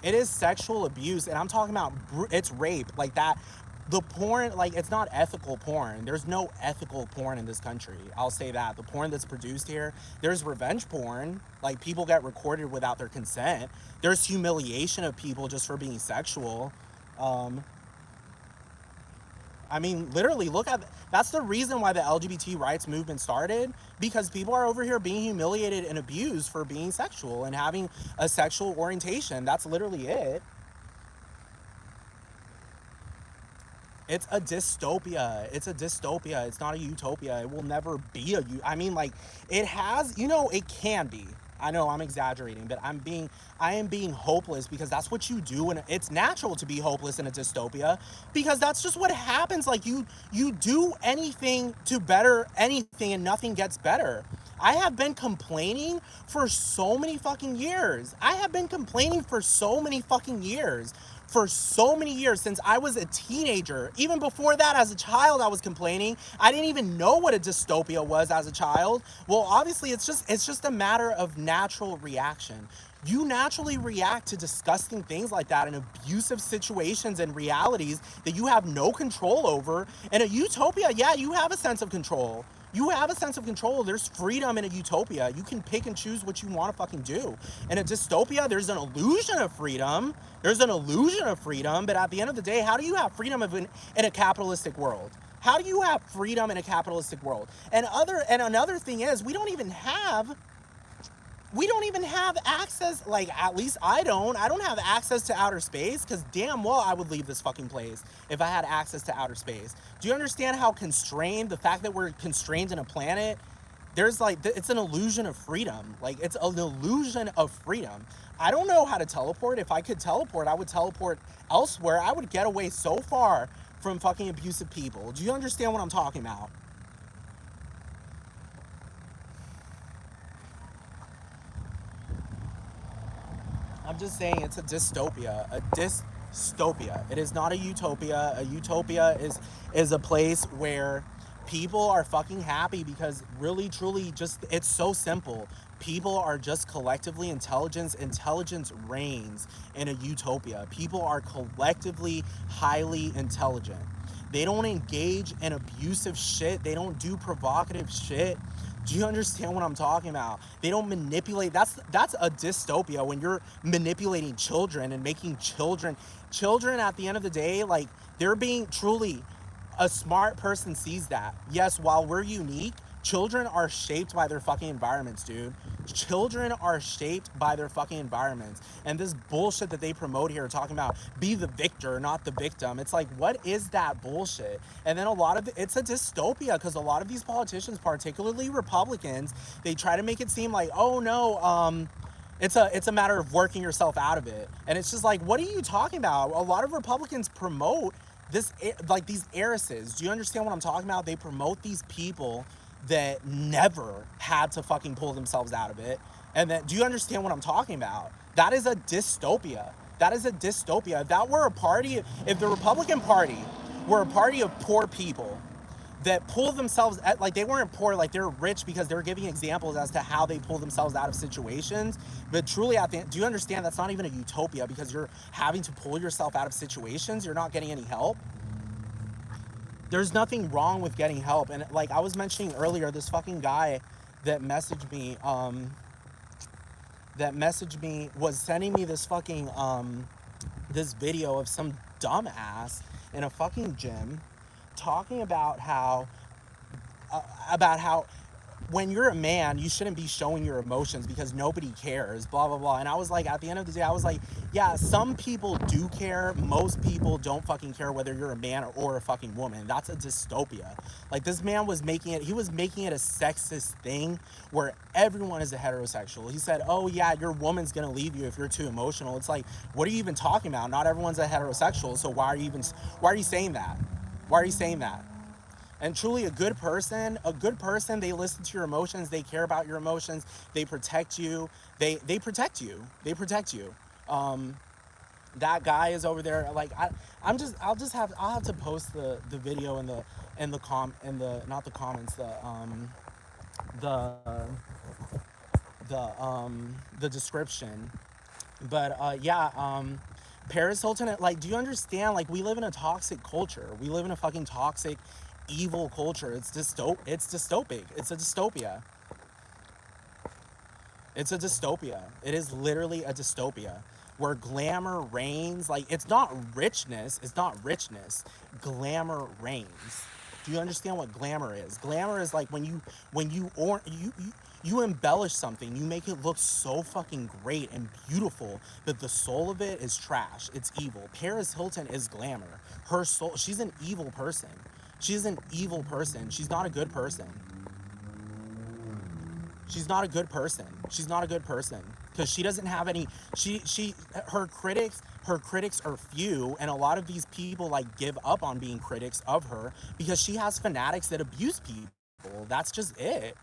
It is sexual abuse, and I'm talking about it's rape, like that. The porn, like, it's not ethical porn. There's no ethical porn in this country. I'll say that. The porn that's produced here, there's revenge porn. Like, people get recorded without their consent. There's humiliation of people just for being sexual. Um, I mean, literally, look at that's the reason why the LGBT rights movement started, because people are over here being humiliated and abused for being sexual and having a sexual orientation. That's literally it. It's a dystopia. It's a dystopia. It's not a utopia. It will never be I mean, like, it has, it can be. I know I'm exaggerating, but I am being hopeless, because that's what you do, and it's natural to be hopeless in a dystopia, because that's just what happens. Like, you do anything to better anything and nothing gets better. I have been complaining for so many fucking years. I have been complaining for so many fucking years. For so many years, since I was a teenager. Even before that, as a child, I was complaining. I didn't even know what a dystopia was as a child. Well, obviously, it's just a matter of natural reaction. You naturally react to disgusting things like that in abusive situations and realities that you have no control over. In a utopia, yeah, you have a sense of control. You have a sense of control. There's freedom in a utopia. You can pick and choose what you want to fucking do. In a dystopia, there's an illusion of freedom. There's an illusion of freedom, but at the end of the day, how do you have freedom in a capitalistic world? How do you have freedom in a capitalistic world? And another thing is, we don't even have access, like, at least I don't have access to outer space, because damn well I would leave this fucking place if I had access to outer space. Do you understand how constrained, the fact that we're constrained in a planet, there's like, it's an illusion of freedom. Like, it's an illusion of freedom. I don't know how to teleport. If I could teleport, I would teleport elsewhere. I would get away so far from fucking abusive people. Do you understand what I'm talking about? I'm just saying, it's a dystopia. A dystopia. It is not a utopia. A utopia is a place where people are fucking happy, because really, truly, just, it's so simple. People are just collectively intelligent. Intelligence reigns in a utopia. People are collectively highly intelligent. They don't engage in abusive shit. They don't do provocative shit. Do you understand what I'm talking about? They don't manipulate. That's a dystopia, when you're manipulating children and making children at the end of the day, like, they're being truly, a smart person sees that. Yes, while we're unique, children are shaped by their fucking environments, dude. Children are shaped by their fucking environments. And this bullshit that they promote here, talking about be the victor, not the victim. It's like, what is that bullshit? And then it's a dystopia, because a lot of these politicians, particularly Republicans, they try to make it seem like, oh no, it's a matter of working yourself out of it. And it's just like, what are you talking about? A lot of Republicans promote this, like, these heiresses. Do you understand what I'm talking about? They promote these people that never had to fucking pull themselves out of it. And then, do you understand what I'm talking about? That is a dystopia. That is a dystopia. If that were a party, if the Republican Party were a party of poor people that pull themselves at, like, they weren't poor, like, they're rich because they're giving examples as to how they pull themselves out of situations. But truly, do you understand that's not even a utopia, because you're having to pull yourself out of situations? You're not getting any help. There's nothing wrong with getting help. And, like I was mentioning earlier, this fucking guy that messaged me was sending me this fucking this video of some dumbass in a fucking gym talking about how when you're a man, you shouldn't be showing your emotions because nobody cares, blah, blah, blah. And I was like, at the end of the day, I was like, yeah, some people do care. Most people don't fucking care whether you're a man or a fucking woman. That's a dystopia. Like, this man was making it a sexist thing where everyone is a heterosexual. He said, oh yeah, your woman's gonna leave you if you're too emotional. It's like, what are you even talking about? Not everyone's a heterosexual, so why are you saying that? Why are you saying that? And truly, a good person, they listen to your emotions, they care about your emotions, they protect you, they protect you, that guy is over there, like, I'll have to post the video not the comments, the the description, But yeah, Paris Hilton, like, do you understand? Like, we live in a toxic culture. We live in a fucking toxic, evil culture. It's dystopic. It's a dystopia. It's a dystopia. It is literally a dystopia where glamour reigns. Like, it's not richness. It's not richness. Glamour reigns. Do you understand what glamour is? Glamour is like when you embellish something, you make it look so fucking great and beautiful, but the soul of it is trash. It's evil. Paris Hilton is glamour. Her soul, she's an evil person. She's an evil person. She's not a good person. She's not a good person. She's not a good person because she doesn't have any. She her critics are few, and a lot of these people like give up on being critics of her because she has fanatics that abuse people. That's just it.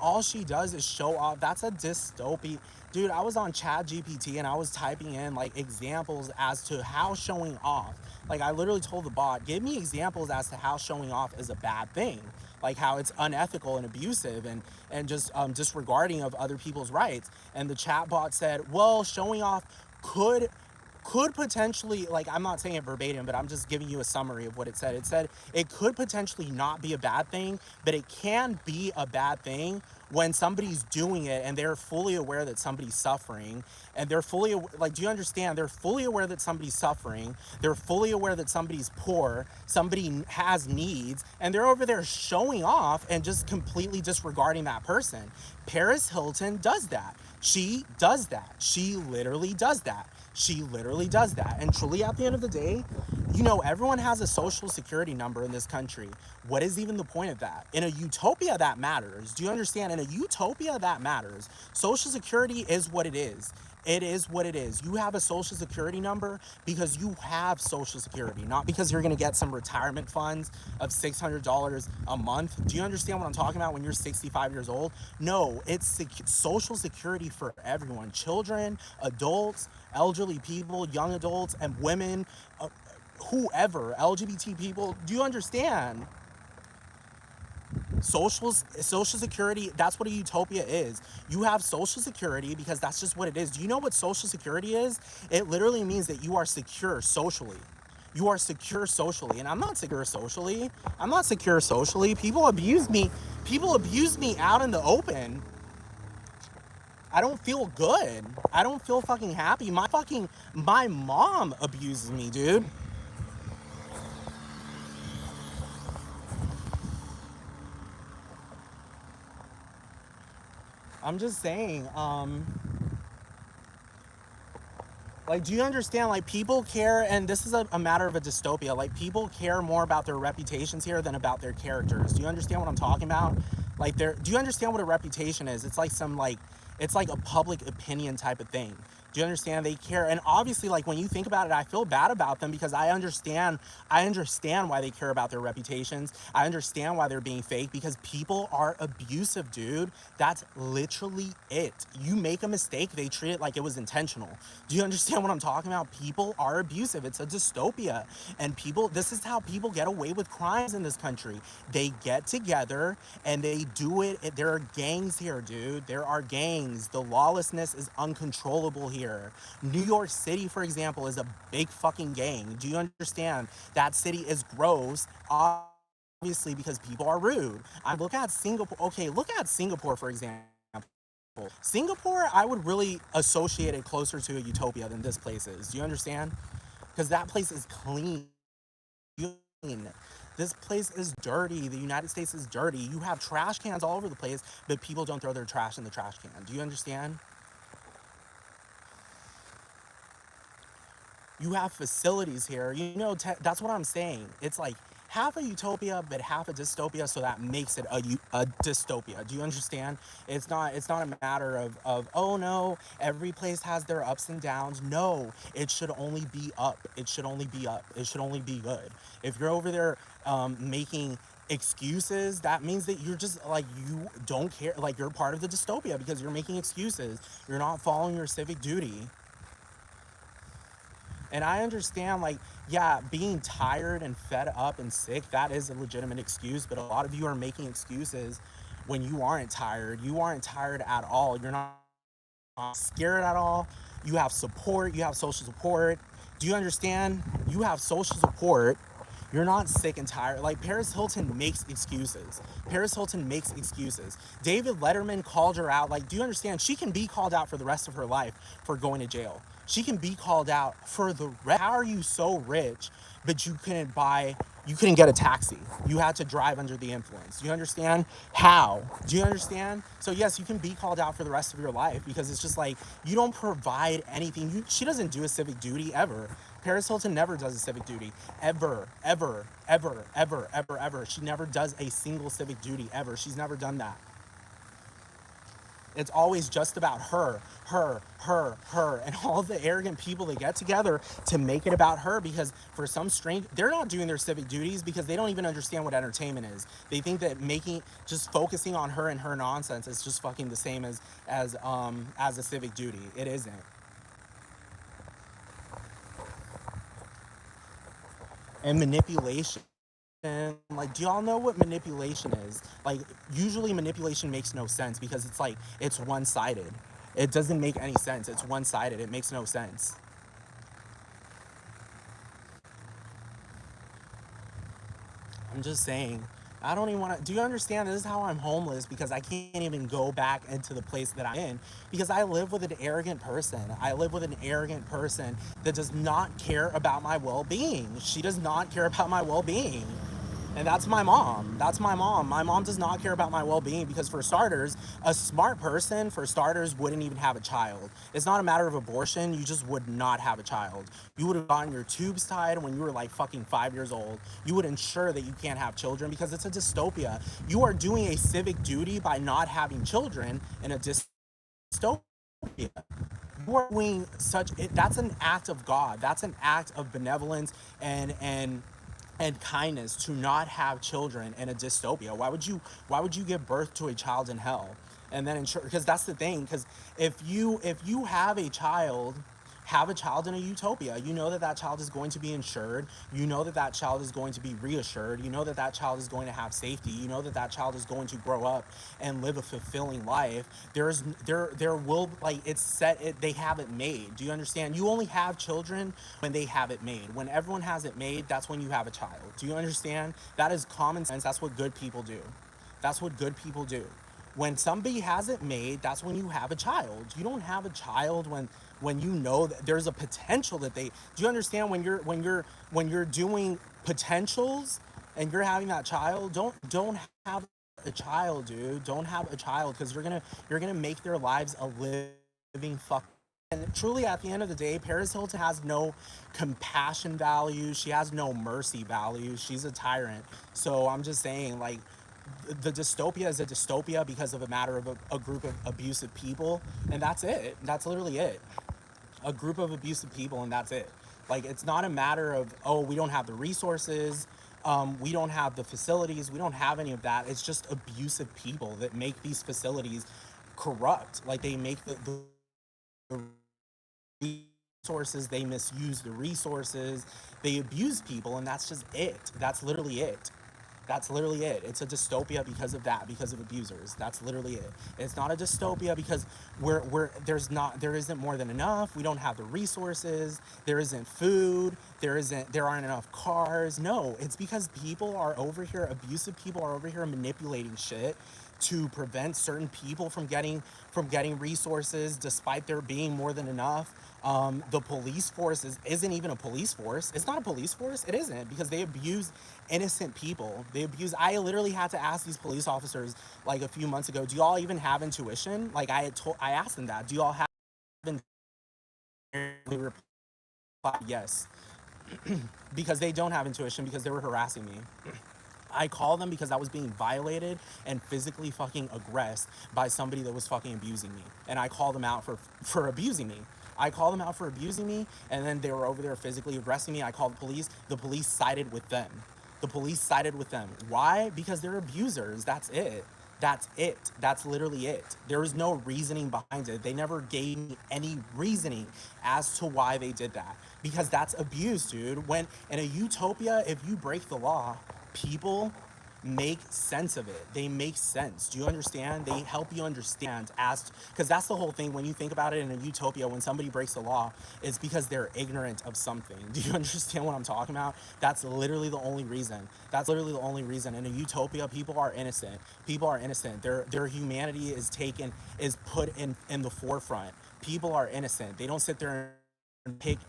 All she does is show off. That's a dystopia. Dude, I was on Chat GPT and I was typing in like examples as to how showing off. Like, I literally told the bot, give me examples as to how showing off is a bad thing. Like how it's unethical and abusive and just disregarding of other people's rights. And the chat bot said, well, showing off could potentially, like, I'm not saying it verbatim, but I'm just giving you a summary of what it said. It said it could potentially not be a bad thing, but it can be a bad thing when somebody's doing it and they're fully aware that somebody's suffering, and they're fully like, do you understand? They're fully aware that somebody's suffering. They're fully aware that somebody's poor, somebody has needs, and they're over there showing off and just completely disregarding that person. Paris Hilton does that. She does that. She literally does that. She literally does that. And truly, at the end of the day, everyone has a social security number in this country. What is even the point of that? In a utopia, that matters. Do you understand? In a utopia, that matters. Social security is what it is. It is what it is. You have a social security number because you have social security, not because you're going to get some retirement funds of $600 a month. Do you understand what I'm talking about when you're 65 years old? No, it's social security for everyone: children, adults, elderly people, young adults, and women, whoever, LGBT people. Do you understand? Social security, that's what a utopia is. You have social security because that's just what it is. Do you know what social security is? It literally means that you are secure socially. You are secure socially. And I'm not secure socially. I'm not secure socially. People abuse me. People abuse me out in the open. I don't feel good. I don't feel fucking happy. My mom abuses me, dude. I'm just saying, like, do you understand? Like, people care, and this is a matter of a dystopia. Like, people care more about their reputations here than about their characters. Do you understand what I'm talking about? Like, do you understand what a reputation is? It's like it's like a public opinion type of thing. Do you understand? They care, and obviously, like, when you think about it, I feel bad about them because I understand. I understand why they care about their reputations. I understand why they're being fake because people are abusive, dude. That's literally it. You make a mistake, they treat it like it was intentional. Do you understand what I'm talking about? People are abusive. It's a dystopia, and this is how people get away with crimes in this country. They get together and they do it. There are gangs here, dude. There are gangs. The lawlessness is uncontrollable here. New York City, for example, is a big fucking gang. Do you understand? That city is gross, obviously, because people are rude. I look at Singapore. Okay, look at Singapore, for example. Singapore, I would really associate it closer to a utopia than this place is. Do you understand? Because that place is clean. This place is dirty. The United States is dirty. You have trash cans all over the place, but people don't throw their trash in the trash can. Do you understand? You have facilities here. That's what I'm saying. It's like half a utopia, but half a dystopia, so that makes it a dystopia. Do you understand? It's not a matter of, oh no, every place has their ups and downs. No, it should only be up. It should only be up. It should only be good. If you're over there making excuses, that means that you're just like, you don't care. Like, you're part of the dystopia because you're making excuses. You're not following your civic duty. And I understand, like, yeah, being tired and fed up and sick, that is a legitimate excuse, but a lot of you are making excuses when you aren't tired at all. You're not scared at all. You have support, you have social support. Do you understand? You have social support. You're not sick and tired. Like, Paris Hilton makes excuses. Paris Hilton makes excuses. David Letterman called her out. Like, do you understand? She can be called out for the rest of her life for going to jail. She can be called out for the rest. How are you so rich, but you couldn't get a taxi? You had to drive under the influence. Do you understand? How? Do you understand? So yes, you can be called out for the rest of your life because it's just like you don't provide anything. She doesn't do a civic duty ever. Paris Hilton never does a civic duty. Ever, ever, ever, ever, ever, ever. She never does a single civic duty ever. She's never done that. It's always just about her, and all the arrogant people that get together to make it about her because for some strange, they're not doing their civic duties because they don't even understand what entertainment is. They think that just focusing on her and her nonsense is just fucking the same as a civic duty. It isn't. And manipulation. Like, do y'all know what manipulation is? Like, usually manipulation makes no sense because it's like it's one-sided. It doesn't make any sense. It's one-sided. It makes no sense. I'm just saying. I don't even want to. Do you understand? This is how I'm homeless because I can't even go back into the place that I'm in because I live with an arrogant person. I live with an arrogant person that does not care about my well being. She does not care about my well being. And that's my mom. That's my mom. My mom does not care about my well being because, for starters, a smart person, for starters, wouldn't even have a child. It's not a matter of abortion. You just would not have a child. You would have gotten your tubes tied when you were like fucking 5 years old. You would ensure that you can't have children because it's a dystopia. You are doing a civic duty by not having children in a dystopia. You are doing that's an act of God. That's an act of benevolence and kindness to not have children in a dystopia. Why would you give birth to a child in hell and then ensure? Because that's the thing. Because if you have a child in a utopia, you know that that child is going to be insured. You know that that child is going to be reassured. You know that that child is going to have safety. You know that that child is going to grow up and live a fulfilling life. There will, like, it's set. They have it made. Do you understand? You only have children when they have it made. When everyone has it made, that's when you have a child. Do you understand? That is common sense. That's what good people do. That's what good people do. When somebody has it made, that's when you have a child. You don't have a child when you know that there's a potential that they. Do you understand when you're doing potentials and you're having that child? Don't have a child, dude. Don't have a child because you're gonna make their lives a living fuck. And truly, at the end of the day, Paris Hilton has no compassion value. She has no mercy value. She's a tyrant. So I'm just saying, like, the dystopia is a dystopia because of a matter of a group of abusive people, and that's it. That's literally it. A group of abusive people, and that's it. Like, it's not a matter of, oh, we don't have the resources, we don't have the facilities, we don't have any of that. It's just abusive people that make these facilities corrupt. Like, they make the resources, they misuse the resources, they abuse people, and that's just it. That's literally it. That's literally it. It's a dystopia because of that, because of abusers. That's literally it. It's not a dystopia because there isn't more than enough. We don't have the resources. There isn't food. There aren't enough cars. No, it's because people are over here, abusive people are over here manipulating shit to prevent certain people from getting resources despite there being more than enough. The police force isn't even a police force. It's not a police force. It isn't because they abuse innocent people. I literally had to ask these police officers like a few months ago, do y'all even have intuition? Like, I asked them that. Do y'all have intuition? They replied yes. Because they don't have intuition because they were harassing me. I called them because I was being violated and physically fucking aggressed by somebody that was fucking abusing me. And I called them out for abusing me. I called them out for abusing me, and then they were over there physically aggressing me. I called the police. The police sided with them. The police sided with them. Why? Because they're abusers. That's it. That's it. That's literally it. There is no reasoning behind it. They never gave me any reasoning as to why they did that. Because that's abuse, dude. When in a utopia, if you break the law, people make sense of it. They make sense. Do you understand? They help you understand, as because that's the whole thing. When you think about it, in a utopia, when somebody breaks the law, it's because they're ignorant of something. Do you understand what I'm talking about? That's literally the only reason. That's literally the only reason. In a utopia, people are innocent. People are innocent. Their humanity is put in the forefront. People are innocent. They don't sit there and pick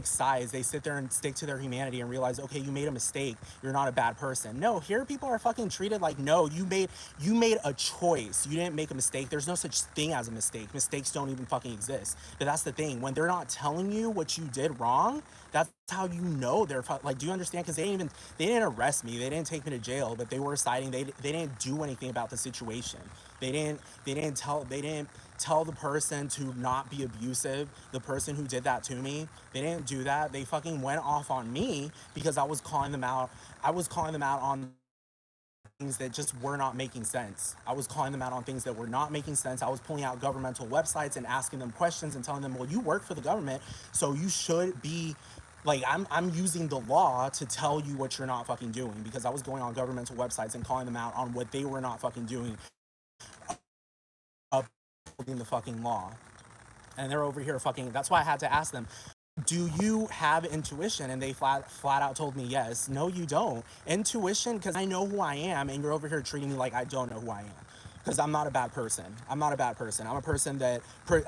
sides. They sit there and stick to their humanity and realize, okay, you made a mistake. You're not a bad person. No, here people are fucking treated like, no, you made a choice. You didn't make a mistake. There's no such thing as a mistake. Mistakes don't even fucking exist. But that's the thing. When they're not telling you what you did wrong, that's how you know they're like, do you understand? Because they didn't arrest me. They didn't take me to jail, but they were citing. They didn't do anything about the situation. They didn't tell the person to not be abusive. The person who did that to me, they didn't do that. They fucking went off on me because I was calling them out. I was calling them out on things that just were not making sense. I was calling them out on things that were not making sense. I was pulling out governmental websites and asking them questions and telling them, well, you work for the government, so you should be like, I'm using the law to tell you what you're not fucking doing, because I was going on governmental websites and calling them out on what they were not fucking doing, upholding the fucking law. And they're over here fucking, that's why I had to ask them, do you have intuition? And they flat out told me yes. No, you don't. Intuition, because I know who I am, and you're over here treating me like I don't know who I am. Because I'm not a bad person. I'm not a bad person. I'm a person that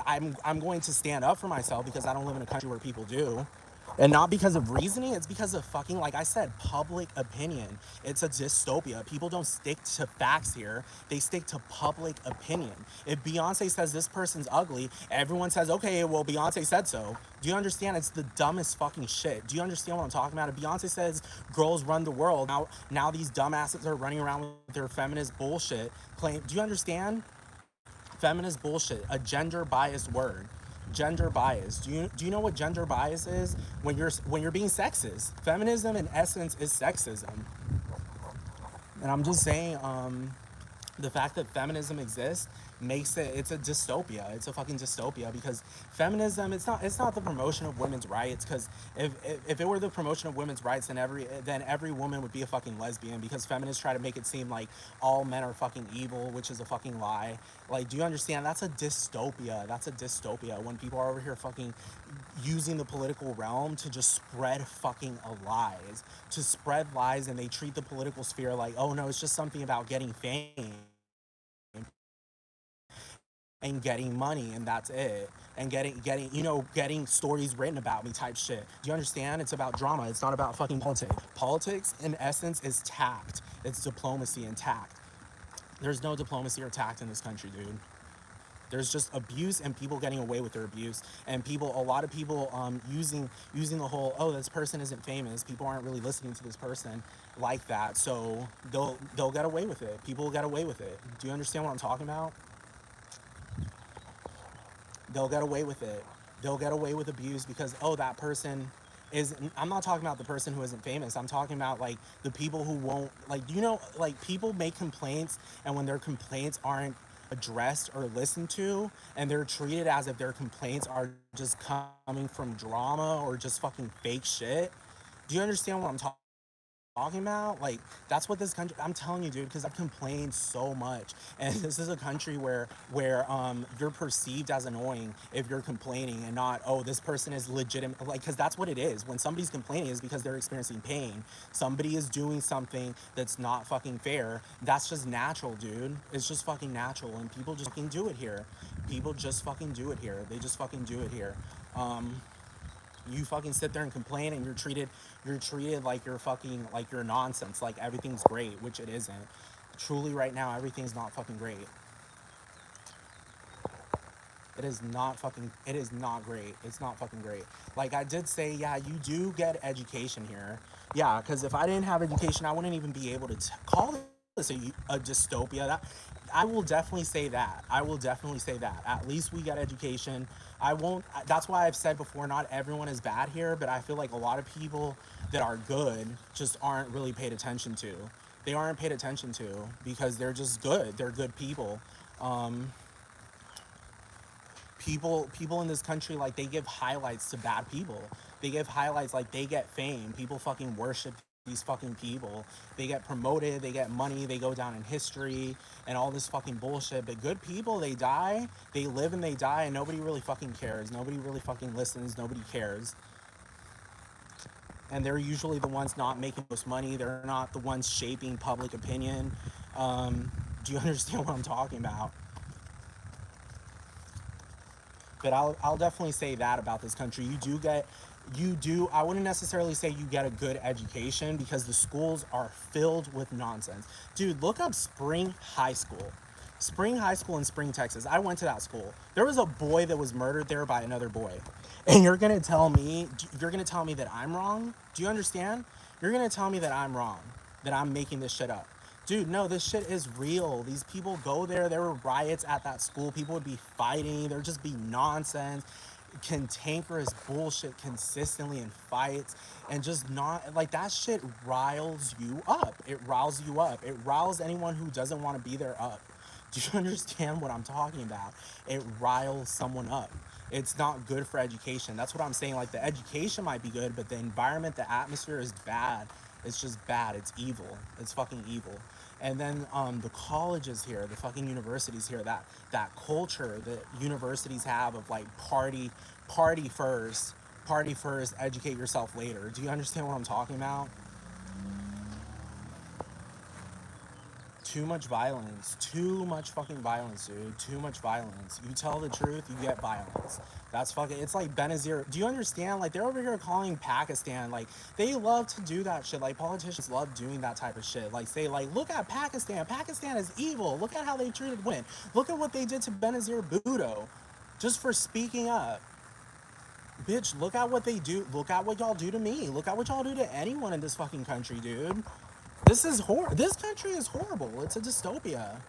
I'm going to stand up for myself, because I don't live in a country where people do. And not because of reasoning, it's because of fucking, like I said, public opinion. It's a dystopia. People don't stick to facts here. They stick to public opinion. If Beyonce says this person's ugly, everyone says, okay, well, Beyonce said so. Do you understand? It's the dumbest fucking shit. Do you understand what I'm talking about? If Beyonce says girls run the world, now these dumbasses are running around with their feminist bullshit. Do you understand? Feminist bullshit, a gender biased word. Gender bias. Do you know what gender bias is? When you're being sexist. Feminism in essence is sexism. And I'm just saying, the fact that feminism exists makes it's a dystopia. It's a fucking dystopia, because feminism, it's not the promotion of women's rights, because if it were the promotion of women's rights, then every woman would be a fucking lesbian, because feminists try to make it seem like all men are fucking evil, which is a fucking lie. Like, do you understand? That's a dystopia. That's a dystopia, when people are over here fucking using the political realm to just spread fucking lies. To spread lies, and they treat the political sphere like, oh no, it's just something about getting fame and getting money, and that's it. And getting stories written about me type shit. Do you understand? It's about drama. It's not about fucking politics. Politics in essence is tact. It's diplomacy and tact. There's no diplomacy or tact in this country, dude. There's just abuse, and people getting away with their abuse, and a lot of people using the whole, oh, this person isn't famous, people aren't really listening to this person like that, so they'll get away with it. People will get away with it. Do you understand what I'm talking about? They'll get away with it. They'll get away with abuse because, oh, that person is, I'm not talking about the person who isn't famous. I'm talking about like the people who won't, like, like people make complaints, and when their complaints aren't addressed or listened to, and they're treated as if their complaints are just coming from drama or just fucking fake shit. Do you understand what I'm talking about? Like, that's what this country, I'm telling you, dude, because I've complained so much, and this is a country where you're perceived as annoying if you're complaining, and not, oh, this person is legitimate, like, because that's what it is. When somebody's complaining, is because they're experiencing pain. Somebody is doing something that's not fucking fair. That's just natural, dude. It's just fucking natural, and people just fucking do it here. People just fucking do it here. They just fucking do it here. You fucking sit there and complain, and you're treated like you're fucking, like you're nonsense, like everything's great, which it isn't. Truly, right now, everything's not fucking great. It is not great. It's not fucking great. Like I did say, yeah, you do get education here. Yeah, because if I didn't have education, I wouldn't even be able to call this a dystopia. I will definitely say that. I will definitely say that. At least we get education. I won't, that's why I've said before, not everyone is bad here, but I feel like a lot of people that are good just aren't really paid attention to. They aren't paid attention to because they're just good. They're good people. People in this country, like, they give highlights to bad people. They give highlights, like, they get fame. People fucking worship these fucking people. They get promoted, they get money, they go down in history and all this fucking bullshit. But good people, they die, they live and they die, and nobody really fucking cares. Nobody really fucking listens. Nobody cares. And they're usually the ones not making most money. They're not the ones shaping public opinion. Do you understand what I'm talking about? But I'll definitely say that about this country. I wouldn't necessarily say you get a good education because the schools are filled with nonsense. Dude, look up Spring High School. Spring High School in Spring, Texas. I went to that school. There was a boy that was murdered there by another boy. And you're gonna tell me that I'm wrong? Do you understand? You're gonna tell me that I'm wrong, that I'm making this shit up. Dude, no, this shit is real. These people go there. There were riots at that school. People would be fighting. There'd just be nonsense, cantankerous bullshit consistently in fights. And just not, like, that shit riles you up. It riles you up. It riles anyone who doesn't want to be there up. Do you understand what I'm talking about? It riles someone up. It's not good for education. That's what I'm saying. Like, the education might be good, but the environment, the atmosphere is bad. It's just bad. It's evil. It's fucking evil. And then the colleges here, the fucking universities here, that culture that universities have of like party first, educate yourself later. Do you understand what I'm talking about? Too much violence. Too much fucking violence, dude. Too much violence. You tell the truth, you get violence. That's fucking, it's like Benazir. Do you understand? Like, they're over here calling Pakistan, like, they love to do that shit. Like, politicians love doing that type of shit. Like, say, like, look at Pakistan. Pakistan is evil. Look at how they treated women. Look at what they did to Benazir Bhutto just for speaking up. Bitch, look at what they do. Look at what y'all do to me. Look at what y'all do to anyone in this fucking country, dude. This country is horrible. It's a dystopia.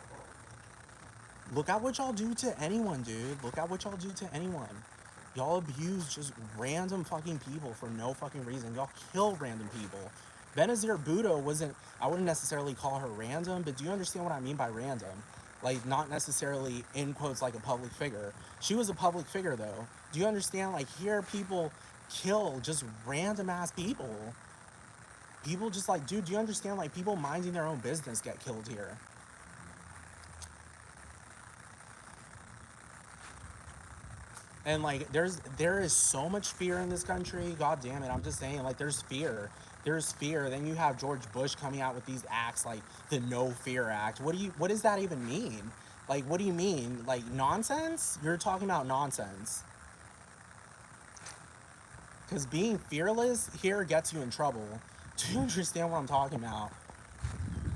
Look at what y'all do to anyone, dude. Look at what y'all do to anyone. Y'all abuse just random fucking people for no fucking reason. Y'all kill random people. Benazir Bhutto wasn't, I wouldn't necessarily call her random, but do you understand what I mean by random? Like, not necessarily in quotes like a public figure. She was a public figure though. Do you understand? Like, here people kill just random ass people. People just like, dude, do you understand? Like, people minding their own business get killed here. And like, there is so much fear in this country. God damn it, I'm just saying, like, there's fear. There's fear. Then you have George Bush coming out with these acts like the No Fear Act. What does that even mean? Like, what do you mean? Like, nonsense? You're talking about nonsense. Because being fearless here gets you in trouble. Do you understand what I'm talking about?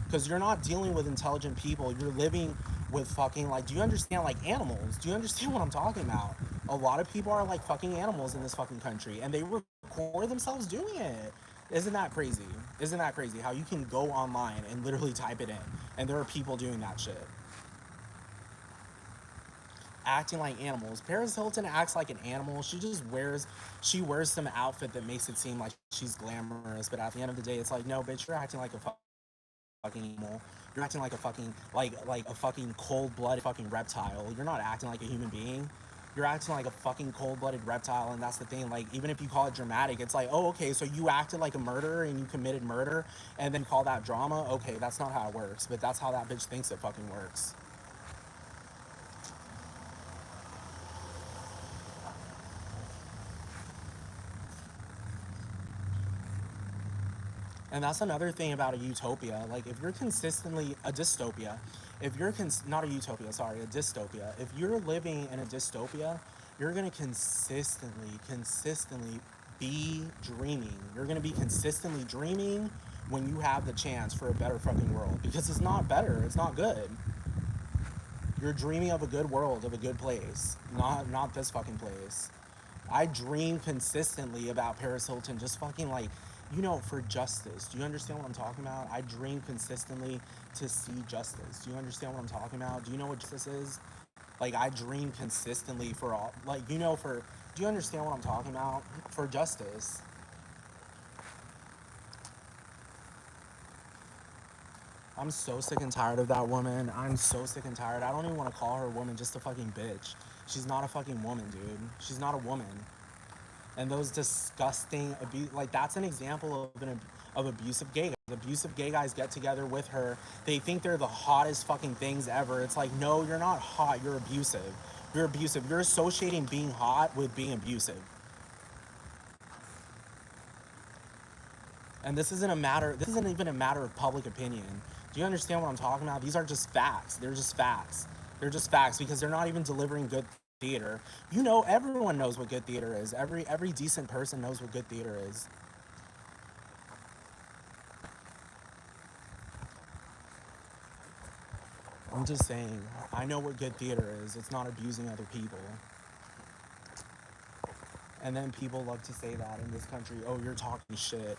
Because you're not dealing with intelligent people. You're living with fucking, like, do you understand, like, animals? Do you understand what I'm talking about? A lot of people are like fucking animals in this fucking country, and they record themselves doing it. Isn't that crazy? Isn't that crazy how you can go online and literally type it in and there are people doing that shit? Acting like animals. Paris Hilton acts like an animal. She wears some outfit that makes it seem like she's glamorous, but at the end of the day, it's like, no, bitch, you're acting like a fucking animal. You're acting like a fucking, like a fucking cold-blooded fucking reptile. You're not acting like a human being. You're acting like a fucking cold-blooded reptile, and that's the thing. Like, even if you call it dramatic, it's like, oh, okay, so you acted like a murderer and you committed murder, and then call that drama? Okay, that's not how it works, but that's how that bitch thinks it fucking works. And that's another thing about a utopia. Like, if you're consistently a dystopia, if you're not a utopia, sorry, a dystopia. If you're living in a dystopia, you're gonna consistently be dreaming. You're gonna be consistently dreaming when you have the chance for a better fucking world, because it's not better. It's not good. You're dreaming of a good world, of a good place, not this fucking place. I dream consistently about Paris Hilton just fucking, like, for justice. Do you understand what I'm talking about? I dream consistently to see justice. Do you understand what I'm talking about? Do you know what justice is? Like, I dream consistently for all, like, do you understand what I'm talking about? For justice. I'm so sick and tired of that woman. I'm so sick and tired. I don't even want to call her a woman, just a fucking bitch. She's not a fucking woman, dude. She's not a woman. And those disgusting abuse, like that's an example of abusive gay guys. Abusive gay guys get together with her. They think they're the hottest fucking things ever. It's like, no, you're not hot. You're abusive. You're abusive. You're associating being hot with being abusive. And this isn't a matter. This isn't even a matter of public opinion. Do you understand what I'm talking about? These are just facts. They're just facts. They're just facts because they're not even delivering good theater. You know, everyone knows what good theater is. Every decent person knows what good theater is. I'm just saying, I know what good theater is. It's not abusing other people. And then people love to say that in this country, oh, you're talking shit.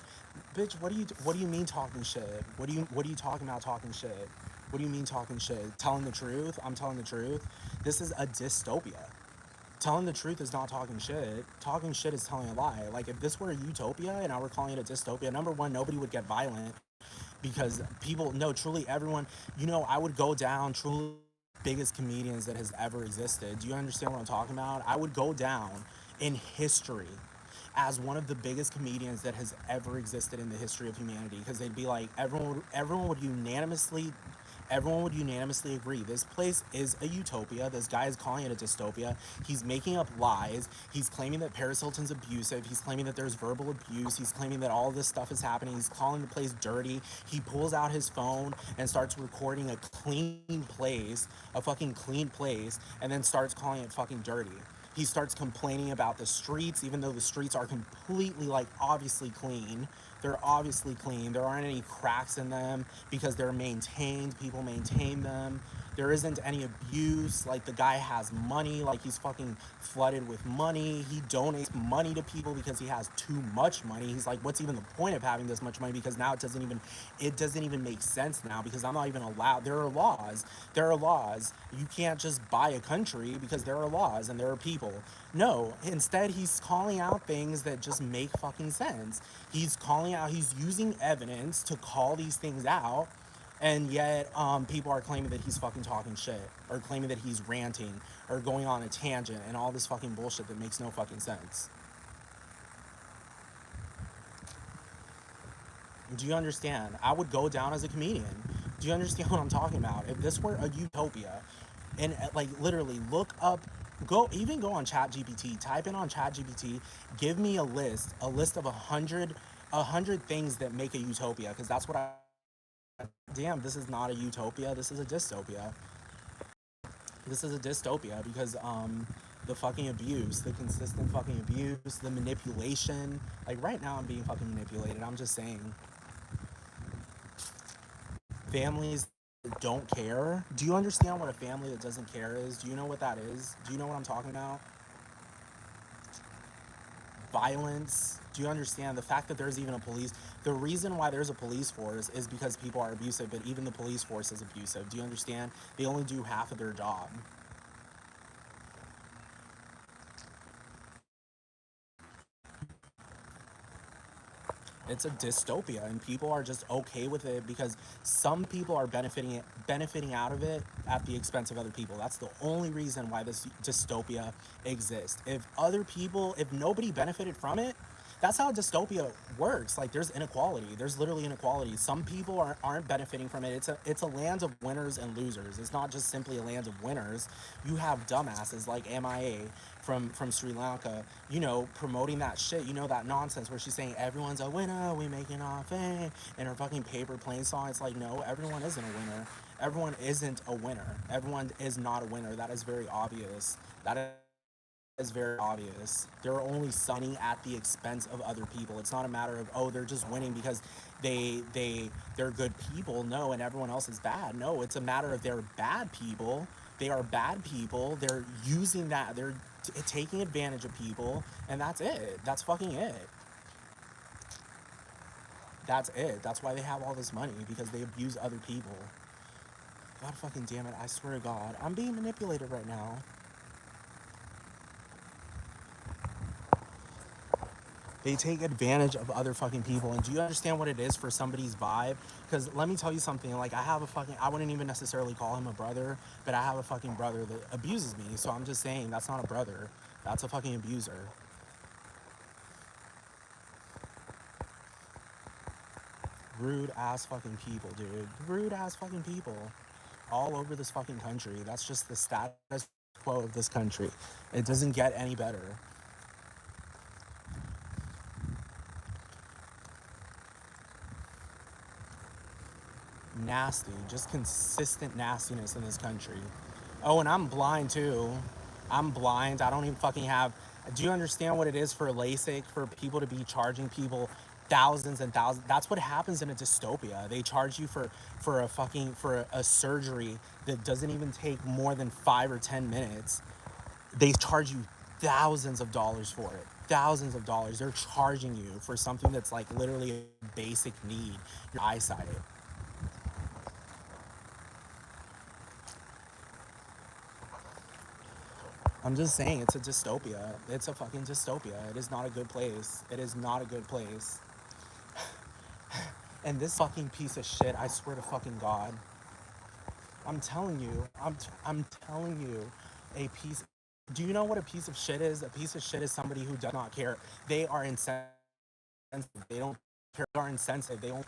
Bitch, what do you mean talking shit? What are you talking about talking shit? What do you mean talking shit? Telling the truth? I'm telling the truth. This is a dystopia. Telling the truth is not talking shit. Talking shit is telling a lie. Like if this were a utopia and I were calling it a dystopia, number one, nobody would get violent because people, no, truly everyone, you know, I would go down truly biggest comedians that has ever existed. Do you understand what I'm talking about? I would go down in history as one of the biggest comedians that has ever existed in the history of humanity because they'd be like everyone would unanimously agree this place is a utopia. This guy is calling it a dystopia. He's making up lies. He's claiming that Paris Hilton's abusive. He's claiming that there's verbal abuse. He's claiming that all this stuff is happening. He's calling the place dirty. He pulls out his phone and starts recording a clean place, a fucking clean place, and then starts calling it fucking dirty. He starts complaining about the streets, even though the streets are completely, like, obviously clean. They're obviously clean. There aren't any cracks in them because they're maintained. People maintain them. There isn't any abuse. Like, the guy has money. Like, he's fucking flooded with money. He donates money to people because he has too much money. He's like, what's even the point of having this much money? Because now it doesn't even make sense now because I'm not even allowed. There are laws. There are laws. You can't just buy a country because there are laws and there are people. No, instead he's calling out things that just make fucking sense. He's using evidence to call these things out, and yet people are claiming that he's fucking talking shit, or claiming that he's ranting, or going on a tangent, and all this fucking bullshit that makes no fucking sense. Do you understand? I would go down as a comedian. Do you understand what I'm talking about? If this were a utopia, and like literally look up, go on ChatGPT, type in on ChatGPT, give me a list of a hundred things that make a utopia, because that's what I. Damn, this is not a utopia. This is a dystopia. This is a dystopia because the fucking abuse, the consistent fucking abuse, the manipulation. Like right now, I'm being fucking manipulated. I'm just saying. Families that don't care. Do you understand what a family that doesn't care is? Do you know what that is? Do you know what I'm talking about? Violence. Do you understand the fact that there's even a police? The reason why there's a police force is because people are abusive, but even the police force is abusive. Do you understand? They only do half of their job. It's a dystopia, and people are just okay with it because some people are benefiting out of it at the expense of other people. That's the only reason why this dystopia exists. If nobody benefited from it, that's how dystopia works. Like there's inequality. There's literally inequality. Some people aren't benefiting from it. It's a land of winners and losers. It's not just simply a land of winners. You have dumbasses like MIA from Sri Lanka, promoting that shit, that nonsense where she's saying everyone's a winner, we making off and her fucking paper plane song. It's like, no, everyone isn't a winner. Everyone isn't a winner. Everyone is not a winner. That is very obvious. That is very obvious. They're only sunning at the expense of other people. It's not a matter of, oh, they're just winning because they're good people. No, and everyone else is bad. No, it's a matter of they're bad people. They are bad people. They're using that. They're taking advantage of people, and that's it. That's fucking it. That's it. That's why they have all this money, because they abuse other people. God fucking damn it. I swear to God. I'm being manipulated right now. They take advantage of other fucking people. And do you understand what it is for somebody's vibe? Because let me tell you something. Like, I wouldn't even necessarily call him a brother, but I have a fucking brother that abuses me. So I'm just saying, that's not a brother. That's a fucking abuser. Rude ass fucking people, dude. Rude ass fucking people. All over this fucking country. That's just the status quo of this country. It doesn't get any better. Nasty, just consistent nastiness in this country. Oh, and I'm blind too. I'm blind. I don't even fucking have. Do you understand what it is for LASIK for people to be charging people thousands and thousands? That's what happens in a dystopia. They charge you for a fucking for a surgery that doesn't even take more than 5 or 10 minutes. They charge you thousands of dollars for it. Thousands of dollars. They're charging you for something that's like literally a basic need. Your eyesight. I'm just saying it's a dystopia. It's a fucking dystopia. It is not a good place. It is not a good place. And this fucking piece of shit, I swear to fucking God. I'm telling you, I'm telling you, a piece. Do you know what a piece of shit is? A piece of shit is somebody who does not care. They are insensitive. They don't care. They are insensitive. They don't